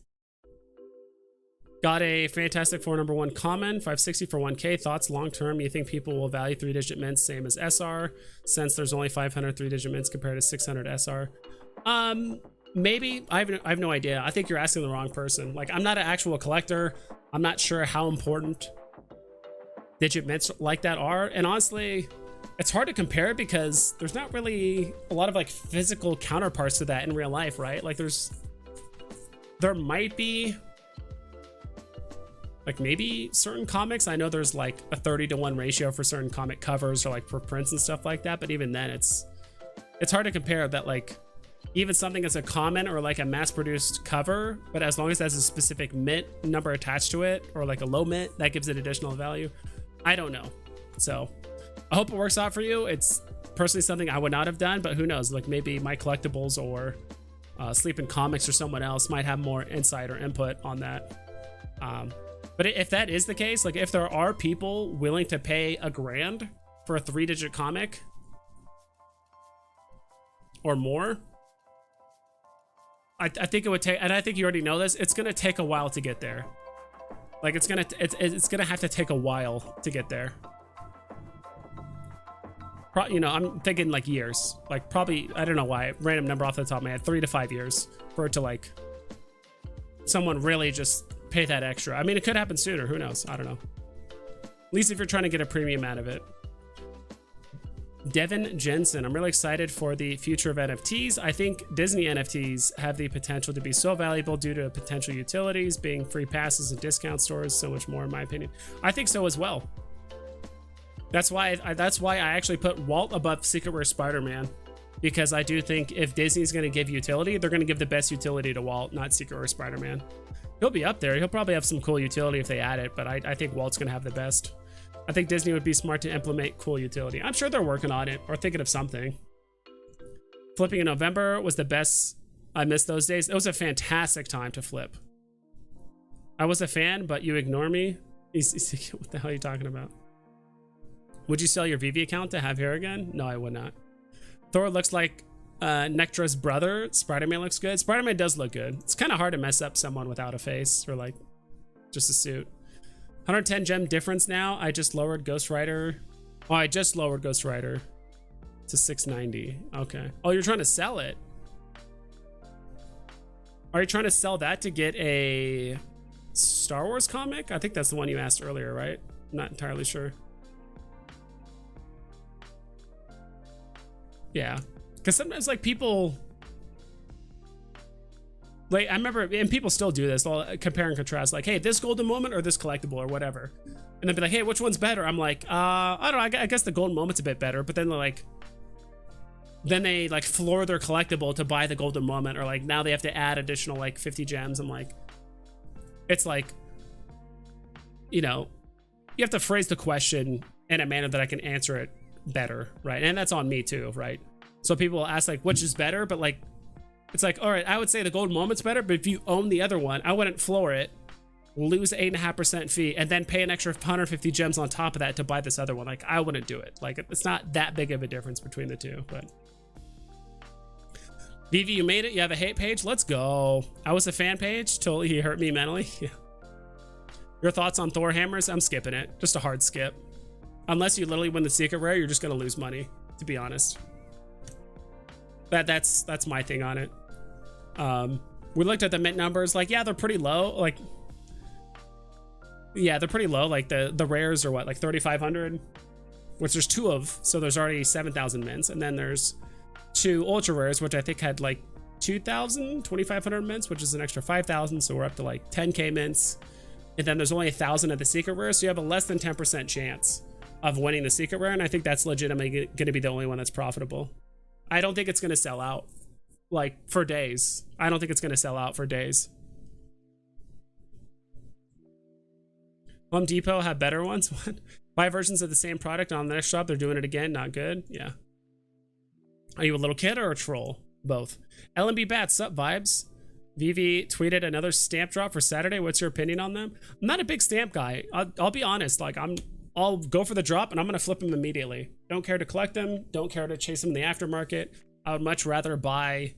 Got a Fantastic Four #1 common, 560 for 1k. Thoughts long term? You think people will value 3-digit mints same as SR, since there's only 500 3-digit mints compared to 600 SR? Maybe. I have no idea. I think you're asking the wrong person. Like, I'm not an actual collector. I'm not sure how important digit mints like that are. And honestly, it's hard to compare because there's not really a lot of like physical counterparts to that in real life, right? Like there might be like maybe certain comics. I know there's like a 30-to-1 ratio for certain comic covers or like for prints and stuff like that. But even then it's hard to compare that, like, even something as a common or like a mass-produced cover, but as long as it has a specific mint number attached to it or like a low mint, that gives it additional value. I don't know. So I hope it works out for you. It's personally something I would not have done, but who knows? Like maybe My Collectibles or Sleeping Comics or someone else might have more insight or input on that. But if that is the case, like if there are people willing to pay $1,000 for a 3-digit comic or more, I think it would take, and I think you already know this, it's gonna take a while to get there. Like it's gonna have to take a while to get there. You know, I'm thinking like years. Like probably, I don't know why, random number off the top of my head, 3 to 5 years for it to like someone really just pay that extra. I mean, it could happen sooner. Who knows? I don't know. At least if you're trying to get a premium out of it. Devin Jensen, I'm really excited for the future of NFTs. I think Disney NFTs have the potential to be so valuable due to potential utilities, being free passes and discount stores, so much more in my opinion. I think so as well. That's why I actually put Walt above Secret Rare Spider-Man, because I do think if Disney's going to give utility, they're going to give the best utility to Walt, not Secret Rare Spider-Man. He'll be up there. He'll probably have some cool utility if they add it, but I think Walt's going to have the best. I think Disney would be smart to implement cool utility. I'm sure they're working on it or thinking of something. Flipping in November was the best. I missed those days. It was a fantastic time to flip. I was a fan, but you ignore me. What the hell are you talking about? Would you sell your VEVE account to have hair again? No, I would not. Thor looks like Nectra's brother. Spider-Man looks good. Spider-Man does look good. It's kind of hard to mess up someone without a face or like just a suit. 110 gem difference now. I just lowered Ghost Rider. Oh, I just lowered Ghost Rider to 690. Okay. Oh, you're trying to sell it. Are you trying to sell that to get a Star Wars comic? I think that's the one you asked earlier, right? I'm not entirely sure. Yeah. Because sometimes like people, like I remember, and people still do this, they'll compare and contrast like, hey, this golden moment or this collectible or whatever. And they'll be like, hey, which one's better? I'm like, I don't know, I guess the golden moment's a bit better. But then they're like, then they like floor their collectible to buy the golden moment, or like now they have to add additional like 50 gems. I'm like, it's like, you know, you have to phrase the question in a manner that I can answer it better, right? And that's on me too, right? So people will ask like, which is better? But like, it's like, all right, I would say the golden moment's better, but if you own the other one, I wouldn't floor it, lose 8.5% fee, and then pay an extra 150 gems on top of that to buy this other one. Like, I wouldn't do it. Like, it's not that big of a difference between the two, but. VEVE, you made it. You have a hate page. Let's go. I was a fan page till he hurt me mentally. Yeah. Your thoughts on Thor hammers? I'm skipping it. Just a hard skip. Unless you literally win the secret rare, you're just gonna lose money, to be honest. That's my thing on it. We looked at the mint numbers. Like, yeah, they're pretty low. Like, yeah, they're pretty low. Like the rares are what, like 3,500, which there's 2 of. So there's already 7,000 mints, and then there's 2 ultra rares, which I think had like 2,000, 2,500 mints, which is an extra 5,000. So we're up to like 10k mints, and then there's only 1,000 of the secret rare. So you have a less than 10% chance of winning the secret rare, and I think that's legitimately going to be the only one that's profitable. I don't think it's going to sell out like for days. I don't think it's going to sell out for days. Home Depot have better ones. Buy versions of the same product on their shop. They're doing it again. Not good. Yeah. Are you a little kid or a troll? Both. LMB Bats, sup vibes? VEVE tweeted another stamp drop for Saturday. What's your opinion on them? I'm not a big stamp guy. I'll be honest. Like, I'll go for the drop and I'm gonna flip them immediately. Don't care to collect them. Don't care to chase them in the aftermarket. I would much rather buy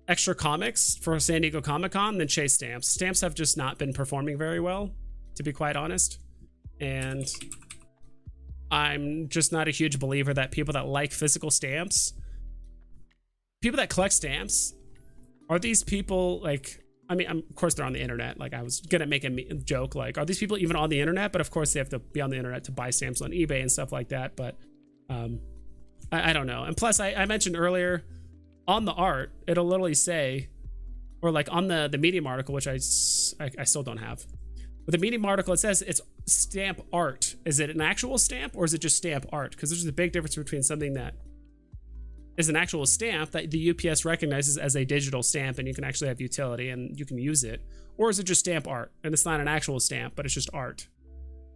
extra comics for San Diego Comic-Con than chase stamps. Stamps have just not been performing very well, to be quite honest. And I'm just not a huge believer that people that like physical stamps, people that collect stamps, are these people like, I mean, of course they're on the internet. Like, I was gonna make a joke, like, are these people even on the internet? But of course they have to be on the internet to buy stamps on eBay and stuff like that. But I don't know. And plus, I mentioned earlier, on the art, it'll literally say, or like on the Medium article, which I still don't have. But the Medium article, it says it's stamp art. Is it an actual stamp or is it just stamp art? Because there's a big difference between something that is an actual stamp that the UPS recognizes as a digital stamp and you can actually have utility and you can use it, or is it just stamp art and it's not an actual stamp but it's just art.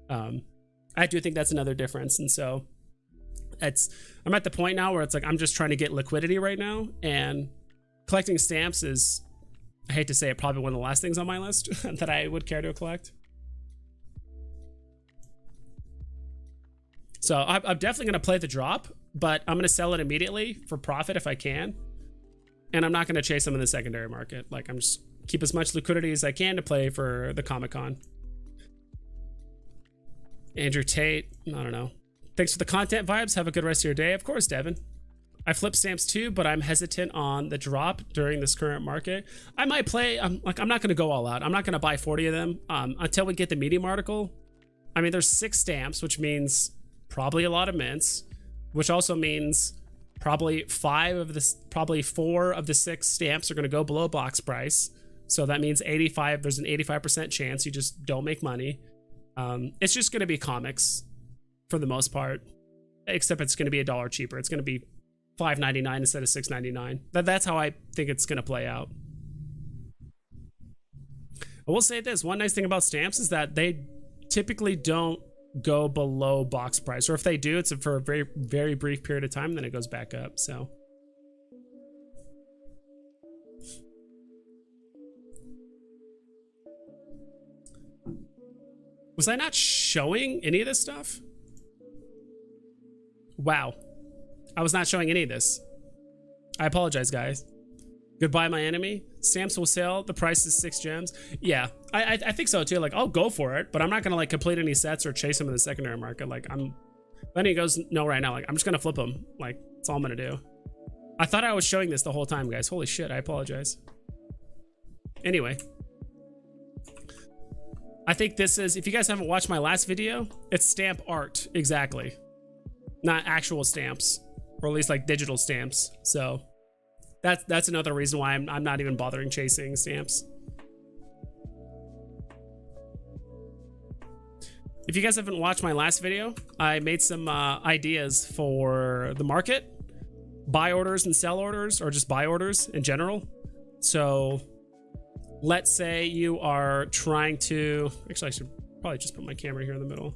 I do think that's another difference. And so I'm at the point now where it's like I'm just trying to get liquidity right now, and collecting stamps is, I hate to say it, probably one of the last things on my list that I would care to collect. So I'm definitely going to play the drop, but I'm going to sell it immediately for profit if I can. And I'm not going to chase them in the secondary market. Like, I'm just keep as much liquidity as I can to play for the Comic-Con. Andrew Tate, I don't know. Thanks for the content vibes. Have a good rest of your day. Of course, Devin. I flip stamps too, but I'm hesitant on the drop during this current market. I might play, I'm not going to go all out. I'm not going to buy 40 of them until we get the Medium article. I mean, there's 6 stamps, which means probably a lot of mints, which also means probably 4 of the 6 stamps are going to go below box price. So that means there's an 85% chance you just don't make money. It's just going to be comics for the most part, except it's going to be $1 cheaper. It's going to be $5.99 instead of $6.99. That's how I think it's going to play out. I will say this, one nice thing about stamps is that they typically don't go below box price, or if they do, it's for a very, very brief period of time, then it goes back up. So was I not showing any of this stuff? Wow. I was not showing any of this. I apologize, guys. Goodbye, my enemy. Stamps will sell. The price is 6 gems. Yeah, I think so too. Like, I'll go for it, but I'm not gonna like complete any sets or chase them in the secondary market. Like, if any goes no right now, like I'm just gonna flip them. Like, that's all I'm gonna do. I thought I was showing this the whole time, guys. Holy shit, I apologize. Anyway, I think this is, if you guys haven't watched my last video, it's stamp art, exactly. Not actual stamps, or at least like digital stamps. So that's another reason why I'm not even bothering chasing stamps. If you guys haven't watched my last video, I made some ideas for the market, buy orders and sell orders, or just buy orders in general. So let's say you are trying to, actually I should probably just put my camera here in the middle.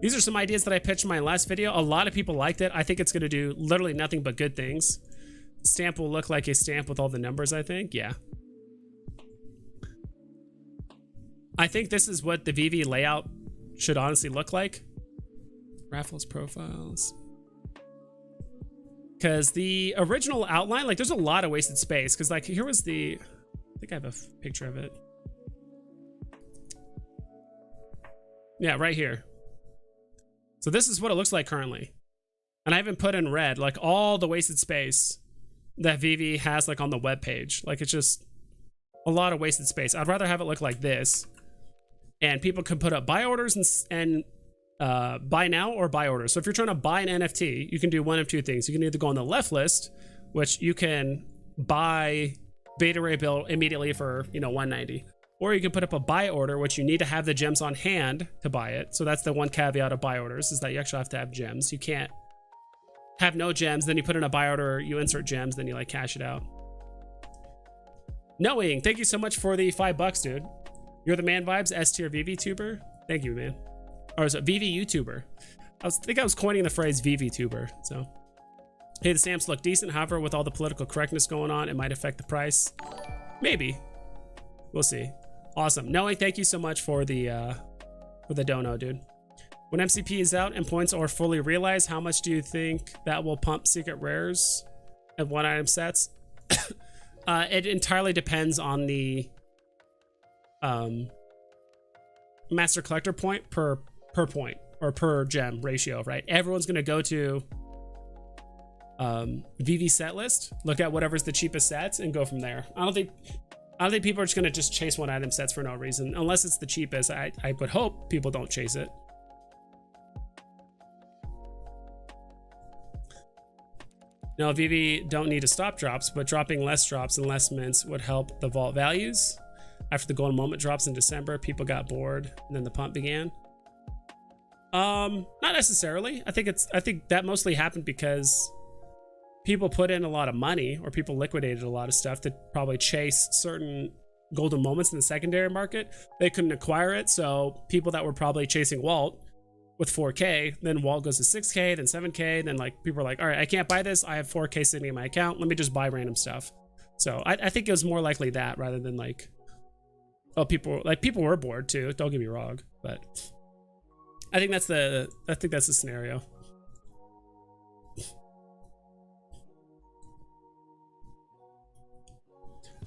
These are some ideas that I pitched in my last video. A lot of people liked it. I think it's gonna do literally nothing but good things. Stamp will look like a stamp with all the numbers, I think, yeah. I think this is what the VEVE layout should honestly look like. Raffles profiles. Because the original outline, like there's a lot of wasted space. Because like here was the, I think I have a picture of it. Yeah, right here. So this is what it looks like currently. And I haven't put in red like all the wasted space that VEVE has like on the web page. Like it's just a lot of wasted space. I'd rather have it look like this. And people can put up buy orders and buy now or buy orders. So if you're trying to buy an NFT, you can do one of two things. You can either go on the left list, which you can buy Beta Ray Bill immediately for, you know, 190. Or you can put up a buy order, which you need to have the gems on hand to buy it. So that's the one caveat of buy orders, is that you actually have to have gems. You can't have no gems, then you put in a buy order, you insert gems, then you like cash it out. Knowing, thank you so much for the $5, dude. You're the man vibes, S tier VEVE tuber. Thank you, man. Or is it VEVE YouTuber? I think I was coining the phrase VEVE tuber. So, hey, the stamps look decent. However, with all the political correctness going on, it might affect the price. Maybe. We'll see. Awesome. Knowing, thank you so much for the dono, dude. When MCP is out and points are fully realized, how much do you think that will pump secret rares and one item sets? It entirely depends on the master collector point per point or per gem ratio, right? Everyone's gonna go to VEVE set list, look at whatever's the cheapest sets, and go from there. I don't think people are just gonna just chase one item sets for no reason, unless it's the cheapest. I would hope people don't chase it. No, VEVE don't need to stop drops, but dropping less drops and less mints would help the vault values. After the golden moment drops in December, people got bored and then the pump began. Not necessarily. I think that mostly happened because people put in a lot of money, or people liquidated a lot of stuff to probably chase certain golden moments in the secondary market. They couldn't acquire it, so people that were probably chasing Walt with 4K, then Walt goes to 6K, then 7K, then like people are like, all right, I can't buy this. I have 4K sitting in my account. Let me just buy random stuff. So I think it was more likely that rather than like, oh, people were bored too. Don't get me wrong, but I think that's the scenario.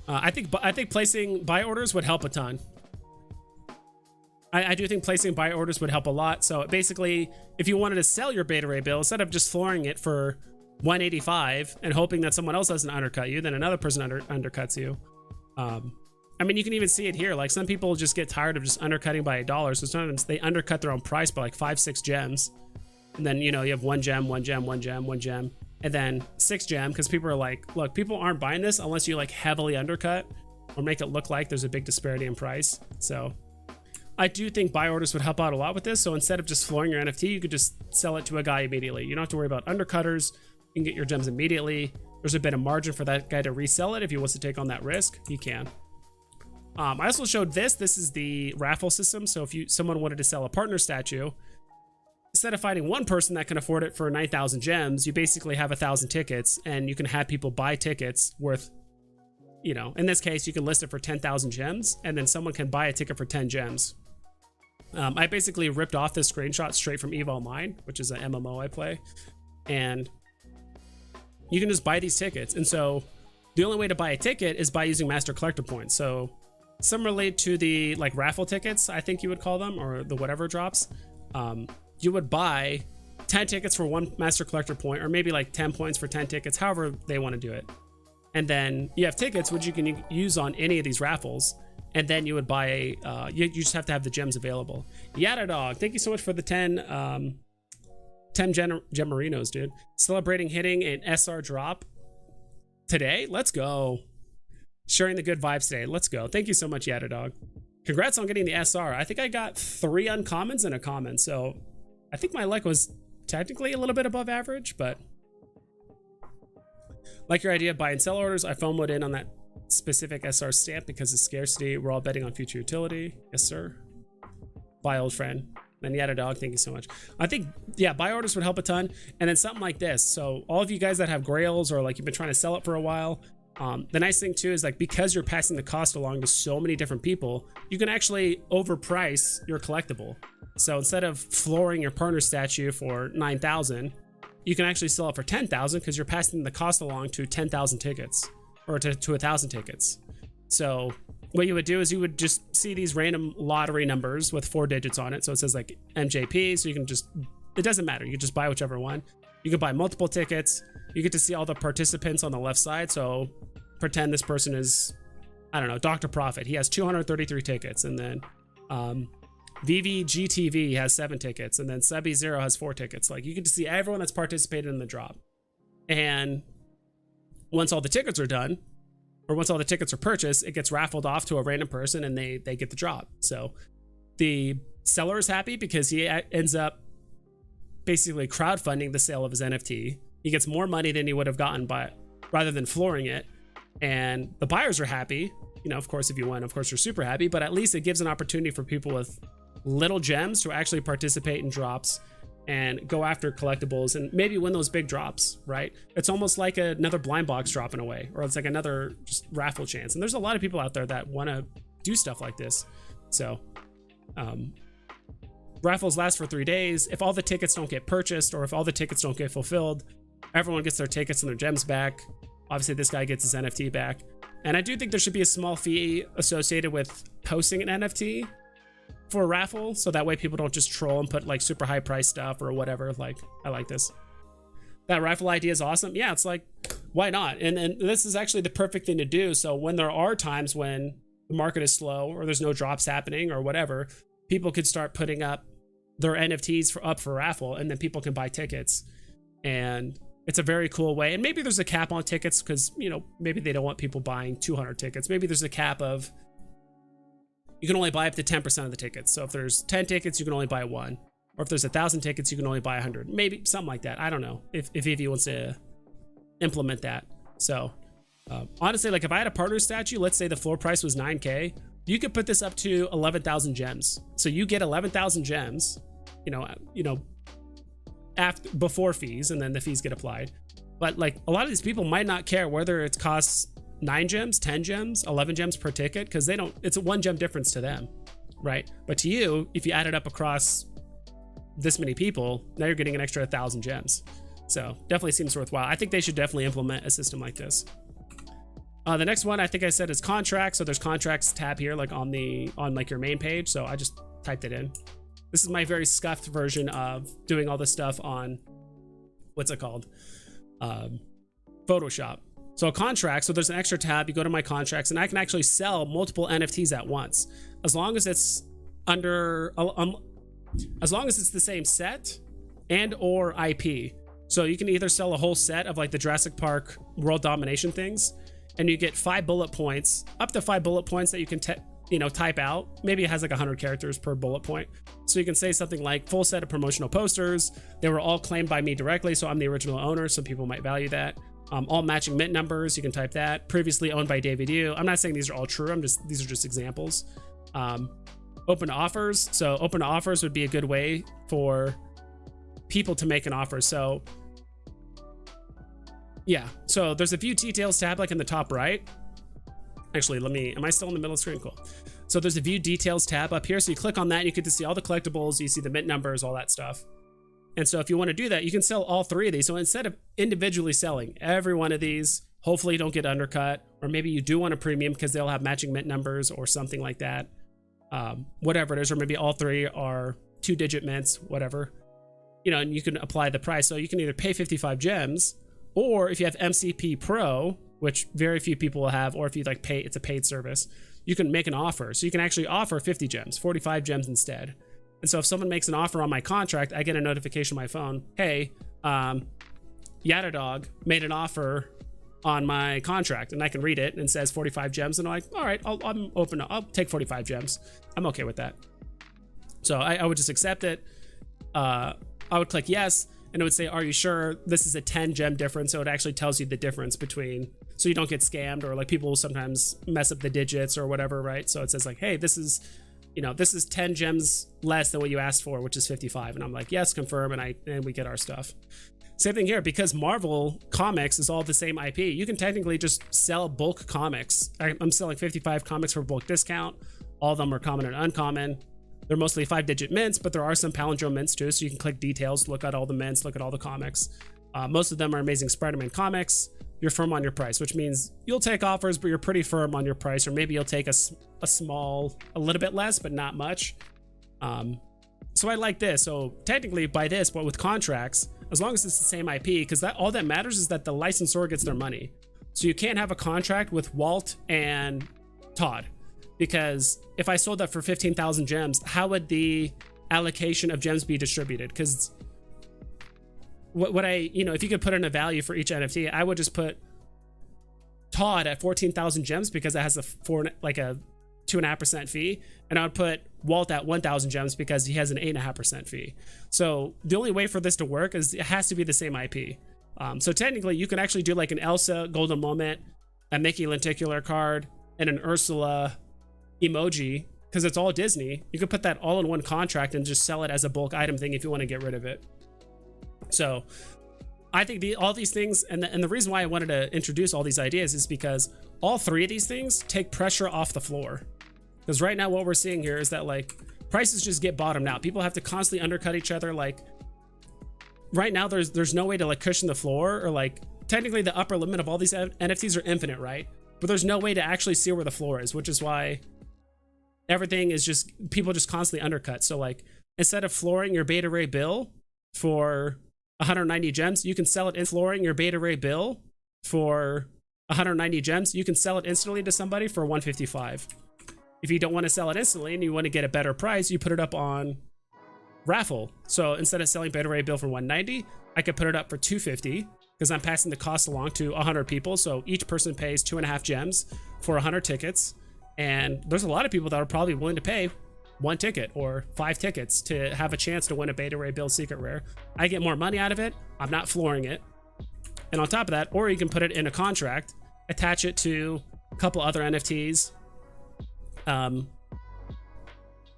I think placing buy orders would help a ton. I do think placing buy orders would help a lot. So basically, if you wanted to sell your Beta Ray bill, instead of just flooring it for 185 and hoping that someone else doesn't undercut you, then another person undercuts you. I mean, you can even see it here. Like, some people just get tired of just undercutting by $1. So sometimes they undercut their own price by like 5-6 gems. And then, you know, you have one gem, and then 6 gem, because people are like, look, people aren't buying this unless you like heavily undercut or make it look like there's a big disparity in price. So I do think buy orders would help out a lot with this. So instead of just flooring your NFT, you could just sell it to a guy immediately. You don't have to worry about undercutters. You can get your gems immediately. There's a bit of margin for that guy to resell it. If he wants to take on that risk, he can. I also showed this. This is the raffle system. So if someone wanted to sell a partner statue, instead of finding one person that can afford it for 9,000 gems, you basically have 1,000 tickets, and you can have people buy tickets worth, you know, in this case, you can list it for 10,000 gems, and then someone can buy a ticket for 10 gems. I basically ripped off this screenshot straight from EVE Online, which is an MMO I play. and you can just buy these tickets. And so the only way to buy a ticket is by using master collector points. So similarly to the like raffle tickets, I think you would call them, or the whatever drops, you would buy 10 tickets for 1 master collector point, or maybe like 10 points for 10 tickets, however they want to do it. And then you have tickets which you can use on any of these raffles, and then you would buy you just have to have the gems available. Yada Dog, thank you so much for the 10 Gemarinos, dude. Celebrating hitting an SR drop today. Let's go. Sharing the good vibes today. Let's go. Thank you so much, Yada Dog. Congrats on getting the SR. I think I got 3 uncommons and a common, so I think my luck was technically a little bit above average, but like your idea of buy and sell orders, I FOMO'd in on that specific SR stamp because of scarcity. We're all betting on future utility. Yes, sir. Bye, old friend. And Yada Dog, thank you so much. I think, yeah, buy orders would help a ton. And then something like this. So all of you guys that have grails, or like you've been trying to sell it for a while, the nice thing too is like, because you're passing the cost along to so many different people, you can actually overprice your collectible. So instead of flooring your partner statue for 9,000, you can actually sell it for 10,000 because you're passing the cost along to 10,000 tickets, or to 1,000 tickets. So what you would do is you would just see these random lottery numbers with 4 digits on it. So it says like MJP. So you can just, it doesn't matter. You can just buy whichever one. You can buy multiple tickets. You get to see all the participants on the left side. So pretend this person is, I don't know, Dr. Profit. He has 233 tickets. And then VEVE GTV has 7 tickets, and then Subby Zero has 4 tickets. Like, you get to see everyone that's participated in the drop. And once all the tickets are done, or once all the tickets are purchased, it gets raffled off to a random person, and they get the drop. So the seller is happy because he ends up basically crowdfunding the sale of his NFT. He gets more money than he would have gotten rather than flooring it. And the buyers are happy. You know, of course, if you win, of course, you're super happy, but at least it gives an opportunity for people with little gems to actually participate in drops and go after collectibles and maybe win those big drops, right? It's almost like another blind box drop in a way, or it's like another just raffle chance. And there's a lot of people out there that want to do stuff like this. So raffles last for 3 days. If all the tickets don't get purchased, or if all the tickets don't get fulfilled, everyone gets their tickets and their gems back. Obviously, this guy gets his NFT back. And I do think there should be a small fee associated with posting an NFT for a raffle, so that way people don't just troll and put like super high price stuff or whatever. Like, I like this. That raffle idea is awesome. Yeah, it's like, why not? And this is actually the perfect thing to do. So when there are times when the market is slow, or there's no drops happening or whatever, people could start putting up their NFTs up for raffle, and then people can buy tickets. And it's a very cool way. And maybe there's a cap on tickets because, you know, maybe they don't want people buying 200 tickets. Maybe there's a cap of, you can only buy up to 10% of the tickets. So if there's 10 tickets, you can only buy 1. Or if there's 1,000 tickets, you can only buy 100. Maybe something like that. I don't know if EV wants to implement that. So honestly, like if I had a partner statue, let's say the floor price was 9K, you could put this up to 11,000 gems. So you get 11,000 gems, you know, before fees, and then the fees get applied. But like a lot of these people might not care whether it costs 9 gems, 10 gems, 11 gems per ticket, because they don't, it's a 1 gem difference to them, right? But to you, if you add it up across this many people, now you're getting an extra 1,000 gems. So definitely seems worthwhile. I think they should definitely implement a system like this. The next one I think I said is contracts. So there's contracts tab here, like on like your main page. So I just typed it in. This is my very scuffed version of doing all this stuff on, what's it called? Photoshop. So a contract, so there's an extra tab, you go to my contracts, and I can actually sell multiple NFTs at once. As long as it's as long as it's the same set and or IP. So you can either sell a whole set of like the Jurassic Park world domination things, and you get 5 bullet points, up to 5 bullet points that you can type out. Maybe it has like 100 characters per bullet point. So you can say something like full set of promotional posters. They were all claimed by me directly, so I'm the original owner. Some people might value that. All matching mint numbers, you can type that. Previously owned by David Yu. I'm not saying these are all true. These are just examples. Open to offers. So open to offers would be a good way for people to make an offer. So yeah, so there's a view details tab like in the top right. Actually, am I still in the middle screen? Cool. So there's a view details tab up here. So you click on that, you get to see all the collectibles, you see the mint numbers, all that stuff. And so if you want to do that, you can sell all 3 of these. So instead of individually selling every one of these, hopefully you don't get undercut, or maybe you do want a premium because they'll have matching mint numbers or something like that. Whatever it is, or maybe all 3 are 2-digit mints, whatever. You know, and you can apply the price. So you can either pay 55 gems, or if you have MCP Pro, which very few people will have, or if you like pay, it's a paid service, you can make an offer. So you can actually offer 50 gems, 45 gems instead. And so if someone makes an offer on my contract, I get a notification on my phone, hey, Yatadog made an offer on my contract, and I can read it, and it says 45 gems, and I'm like, all right, I'm open. I'll take 45 gems. I'm okay with that. So I would just accept it. I would click yes, and it would say, are you sure? This is a 10 gem difference. So it actually tells you the difference between, so you don't get scammed, or like people will sometimes mess up the digits or whatever, right? So it says like, hey, this is, you know, this is 10 gems less than what you asked for, which is 55. And I'm like, yes, confirm, and we get our stuff. Same thing here, because Marvel Comics is all the same IP, you can technically just sell bulk comics. I'm selling 55 comics for bulk discount. All of them are common and uncommon. They're mostly 5-digit mints, but there are some palindrome mints too, so you can click details, look at all the mints, look at all the comics. Most of them are Amazing Spider-Man comics. You're firm on your price, which means you'll take offers, but you're pretty firm on your price, or maybe you'll take a little bit less, but not much. So I like this. So technically by this, but with contracts, as long as it's the same IP, because that all that matters is that the licensor gets their money. So you can't have a contract with Walt and Todd, because if I sold that for 15,000 gems, how would the allocation of gems be distributed? Because what I, you know, if you could put in a value for each NFT, I would just put Todd at 14,000 gems because that has a 2.5% fee, and I would put Walt at 1,000 gems because he has an 8.5% fee. So the only way for this to work is it has to be the same IP. So technically you can actually do like an Elsa Golden Moment, a Mickey Lenticular card, and an Ursula emoji, because it's all Disney. You could put that all in one contract and just sell it as a bulk item thing if you want to get rid of it. So I think all these things, and the reason why I wanted to introduce all these ideas is because all 3 of these things take pressure off the floor. Because right now what we're seeing here is that like prices just get bottomed out. People have to constantly undercut each other. Like right now there's no way to like cushion the floor, or like technically the upper limit of all these NFTs are infinite, right? But there's no way to actually see where the floor is, which is why everything is just, people just constantly undercut. So like instead of flooring your beta ray bill for 190 gems, you can sell it in flooring your beta ray bill for 190 gems. You can sell it instantly to somebody for 155. If you don't want to sell it instantly and you want to get a better price, you put it up on raffle. So instead of selling beta ray bill for 190, I could put it up for 250 because I'm passing the cost along to 100 people. So each person pays 2.5 gems for 100 tickets. And there's a lot of people that are probably willing to pay 1 ticket or 5 tickets to have a chance to win a beta ray bill secret rare. I get more money out of it. I'm not flooring it. And on top of that, or you can put it in a contract, attach it to a couple other NFTs,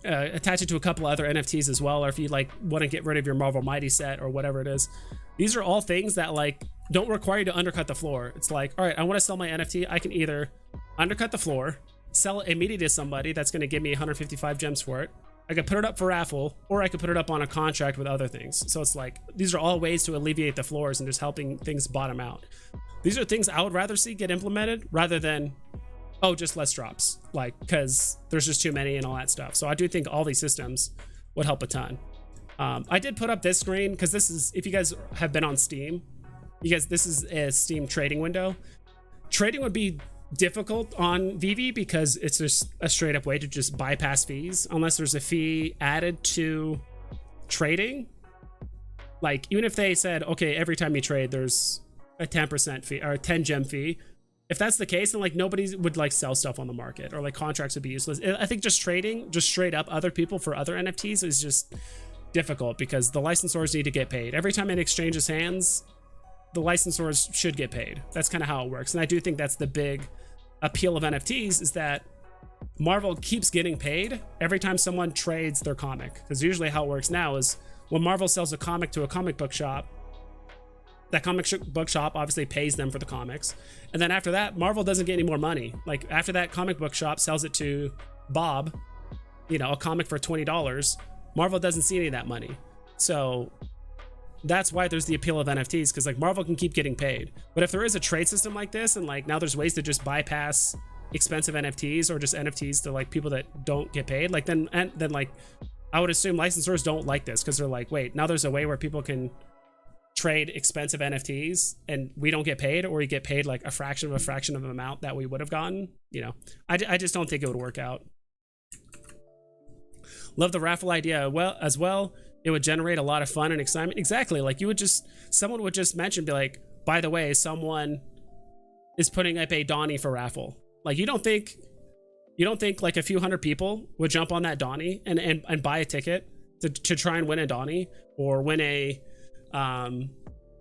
attach it to a couple other NFTs as well, or if you like want to get rid of your Marvel Mighty set or whatever it is. These are all things that like don't require you to undercut the floor. It's like, all right, I want to sell my NFT. I can either undercut the floor, sell it immediately to somebody that's going to give me 155 gems for it. I could put it up for raffle, or I could put it up on a contract with other things. So it's like, these are all ways to alleviate the floors and just helping things bottom out. These are things I would rather see get implemented rather than, oh, just less drops, like, because there's just too many and all that stuff. So I do think all these systems would help a ton. I did put up this screen because this is, if you guys have been on Steam, this is a Steam trading window. Trading would be difficult on VEVE because it's just a straight up way to just bypass fees unless there's a fee added to trading. Like even if they said, okay, every time you trade there's a 10% fee or a 10 gem fee, if that's the case, then like nobody would like sell stuff on the market, or like contracts would be useless. I think just trading just straight up other people for other NFTs is just difficult because the licensors need to get paid every time it exchanges hands. The licensors should get paid. That's kind of how it works. And I do think that's the big appeal of NFTs, is that Marvel keeps getting paid every time someone trades their comic. Because usually how it works now is when Marvel sells a comic to a comic book shop, that comic book shop obviously pays them for the comics. And then after that, Marvel doesn't get any more money. Like after that comic book shop sells it to Bob, you know, a comic for $20, Marvel doesn't see any of that money. So that's why there's the appeal of NFTs, because like Marvel can keep getting paid. But if there is a trade system like this, and like now there's ways to just bypass expensive NFTs or just NFTs to like people that don't get paid, like then like I would assume licensors don't like this, because they're like, wait, now there's a way where people can trade expensive NFTs and we don't get paid, or we get paid like a fraction of an amount that we would have gotten. You know, I just don't think it would work out. Love the raffle idea as well. It would generate a lot of fun and excitement. Exactly. Like someone would just mention, be like, by the way, someone is putting up a Donnie for raffle. Like you don't think like a few hundred people would jump on that Donnie and buy a ticket to try and win a Donnie, or win a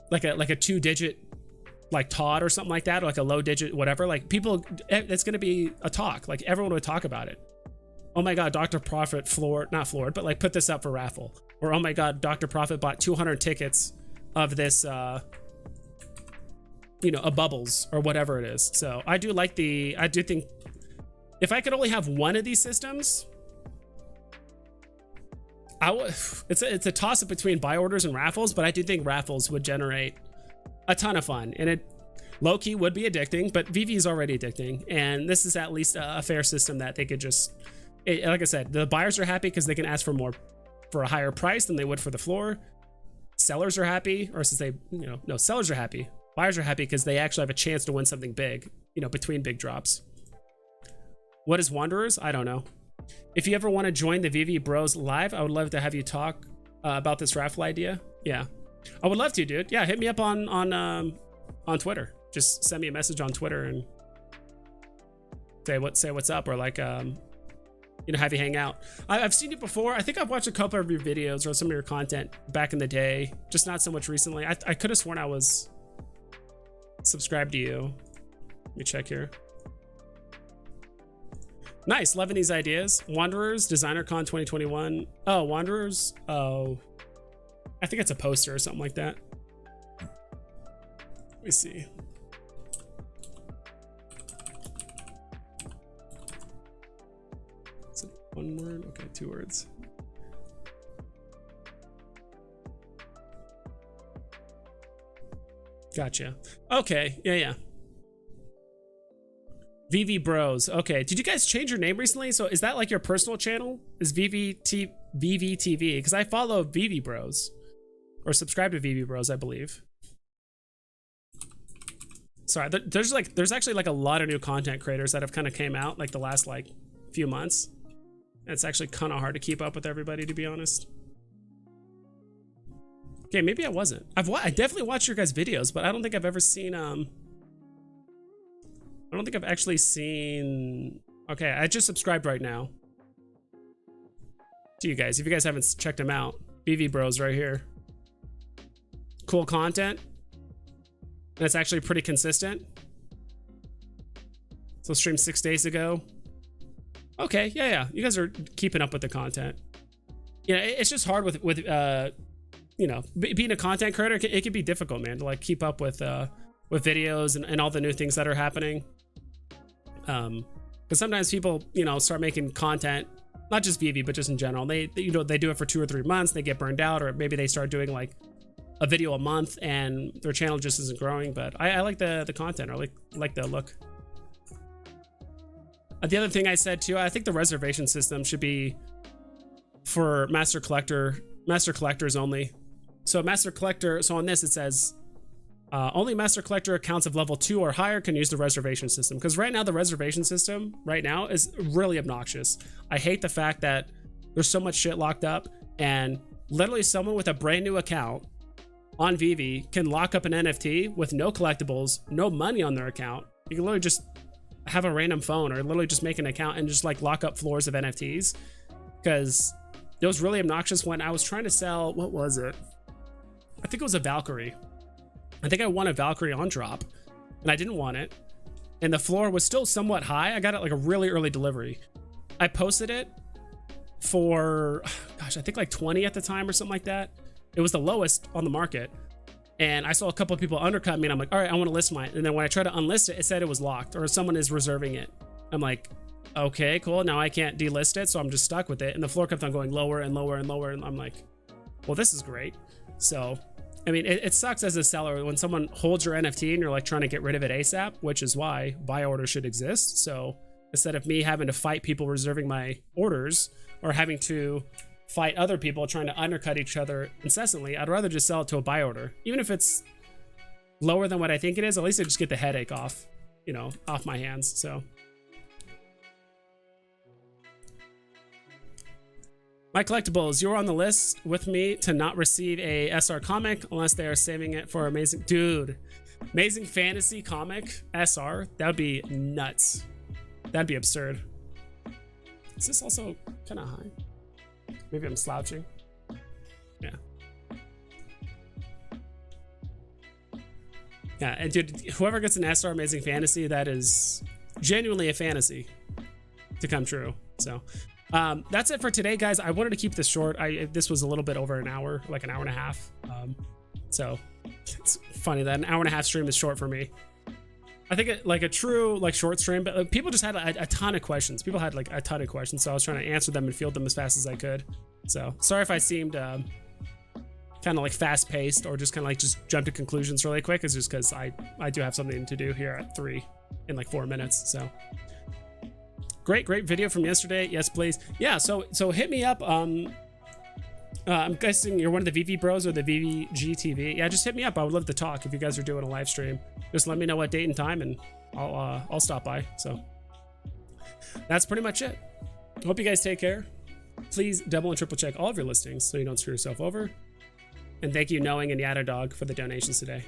like a 2-digit like Todd or something like that, or like a low digit whatever. Like people, it's going to be a talk. Like everyone would talk about it. Oh my god, Dr. Profit not floored, but like put this up for raffle. Or oh my god, Dr. Profit bought 200 tickets of this you know, a Bubbles or whatever it is. So I do think if I could only have one of these systems, it's a toss up between buy orders and raffles, but I do think raffles would generate a ton of fun, and it low-key would be addicting, but VeVe is already addicting, and this is at least a fair system that they could just, like I said, the buyers are happy because they can ask for a higher price than they would for the floor. Sellers are happy, or since they, you know, no, sellers are happy. Buyers are happy because they actually have a chance to win something big, you know, between big drops. What is Wanderers? I don't know. If you ever want to join the VeVe Bros live, I would love to have you talk about this raffle idea. Yeah, I would love to, dude. Yeah, hit me up on Twitter. Just send me a message on Twitter and say what's up, or like you know, have you hang out. I've seen you before. I think I've watched a couple of your videos or some of your content back in the day, just not so much recently. I could have sworn I was subscribed to you. Let me check here. Nice, loving these ideas. Wanderers, DesignerCon 2021. Oh, Wanderers. Oh, I think it's a poster or something like that. Let me see. Is it one word? Okay, 2 words. Gotcha. Okay, yeah. VeVe Bros. Okay, did you guys change your name recently? So is that like your personal channel? Is VeVe TV? Because I follow VeVe Bros, or subscribe to VeVe Bros, I believe. Sorry, there's actually like a lot of new content creators that have kind of came out like the last like few months. It's actually kind of hard to keep up with everybody, to be honest. Okay, maybe I wasn't. I definitely watched your guys' videos, but I don't think I've ever seen I don't think I've actually seen. Okay, I just subscribed right now to you guys. If you guys haven't checked them out, VeVe Bros right here. Cool content. And it's actually pretty consistent. So streamed 6 days ago. Okay, yeah. You guys are keeping up with the content. Yeah, it's just hard with you know, being a content creator. It can be difficult, man, to like keep up with videos and all the new things that are happening. Because sometimes people, you know, start making content, not just VeVe, but just in general. They you know, they do it for 2 or 3 months, they get burned out, or maybe they start doing like a video a month and their channel just isn't growing. But I like the content. I like the look. The other thing I said too, I think the reservation system should be for master collectors only. So master collector, so on this it says only master collector accounts of level 2 or higher can use the reservation system. Because right now the reservation system right now is really obnoxious. I hate the fact that there's so much shit locked up, and literally someone with a brand new account on VeVe can lock up an NFT with no collectibles, no money on their account. You can literally just have a random phone, or literally just make an account and just like lock up floors of NFTs. Because it was really obnoxious when I was trying to sell, what was it? I think it was a Valkyrie. I think I won a Valkyrie on drop and I didn't want it. And the floor was still somewhat high. I got it like a really early delivery. I posted it for, gosh, I think like 20 at the time or something like that. It was the lowest on the market. And I saw a couple of people undercut me and I'm like, all right, I want to list mine. And then when I tried to unlist it, it said it was locked or someone is reserving it. I'm like, okay, cool. Now I can't delist it. So I'm just stuck with it. And the floor kept on going lower and lower and lower. And I'm like, well, this is great. So I mean, it sucks as a seller when someone holds your NFT and you're like trying to get rid of it ASAP, which is why buy orders should exist. So instead of me having to fight people reserving my orders or having to fight other people trying to undercut each other incessantly, I'd rather just sell it to a buy order. Even if it's lower than what I think it is, at least I just get the headache off, you know, off my hands. So my collectibles, you're on the list with me to not receive a SR comic unless they are saving it for amazing fantasy comic SR. That would be nuts. That'd be absurd. Is this also kind of high? Maybe I'm slouching. Yeah. Yeah, and dude, whoever gets an SR amazing fantasy, that is genuinely a fantasy to come true. So that's it for today, guys. I wanted to keep this short. This was a little bit over an hour, like an hour and a half. So it's funny that an hour and a half stream is short for me. I think like a true like short stream, but people just had a ton of questions. People had like a ton of questions, so I was trying to answer them and field them as fast as I could. So sorry if I seemed kind of like fast paced or just kind of like just jump to conclusions really quick. It's just because I do have something to do here at 3 in like 4 minutes. So. Great video from yesterday. Yes, please. Yeah, so hit me up. I'm guessing you're one of the VV bros or the VVG TV. Yeah, just hit me up. I would love to talk if you guys are doing a live stream. Just let me know what date and time, and I'll stop by. So that's pretty much it. Hope you guys take care. Please double and triple check all of your listings so you don't screw yourself over. And thank you, Knowing and Yada Dog, for the donations today.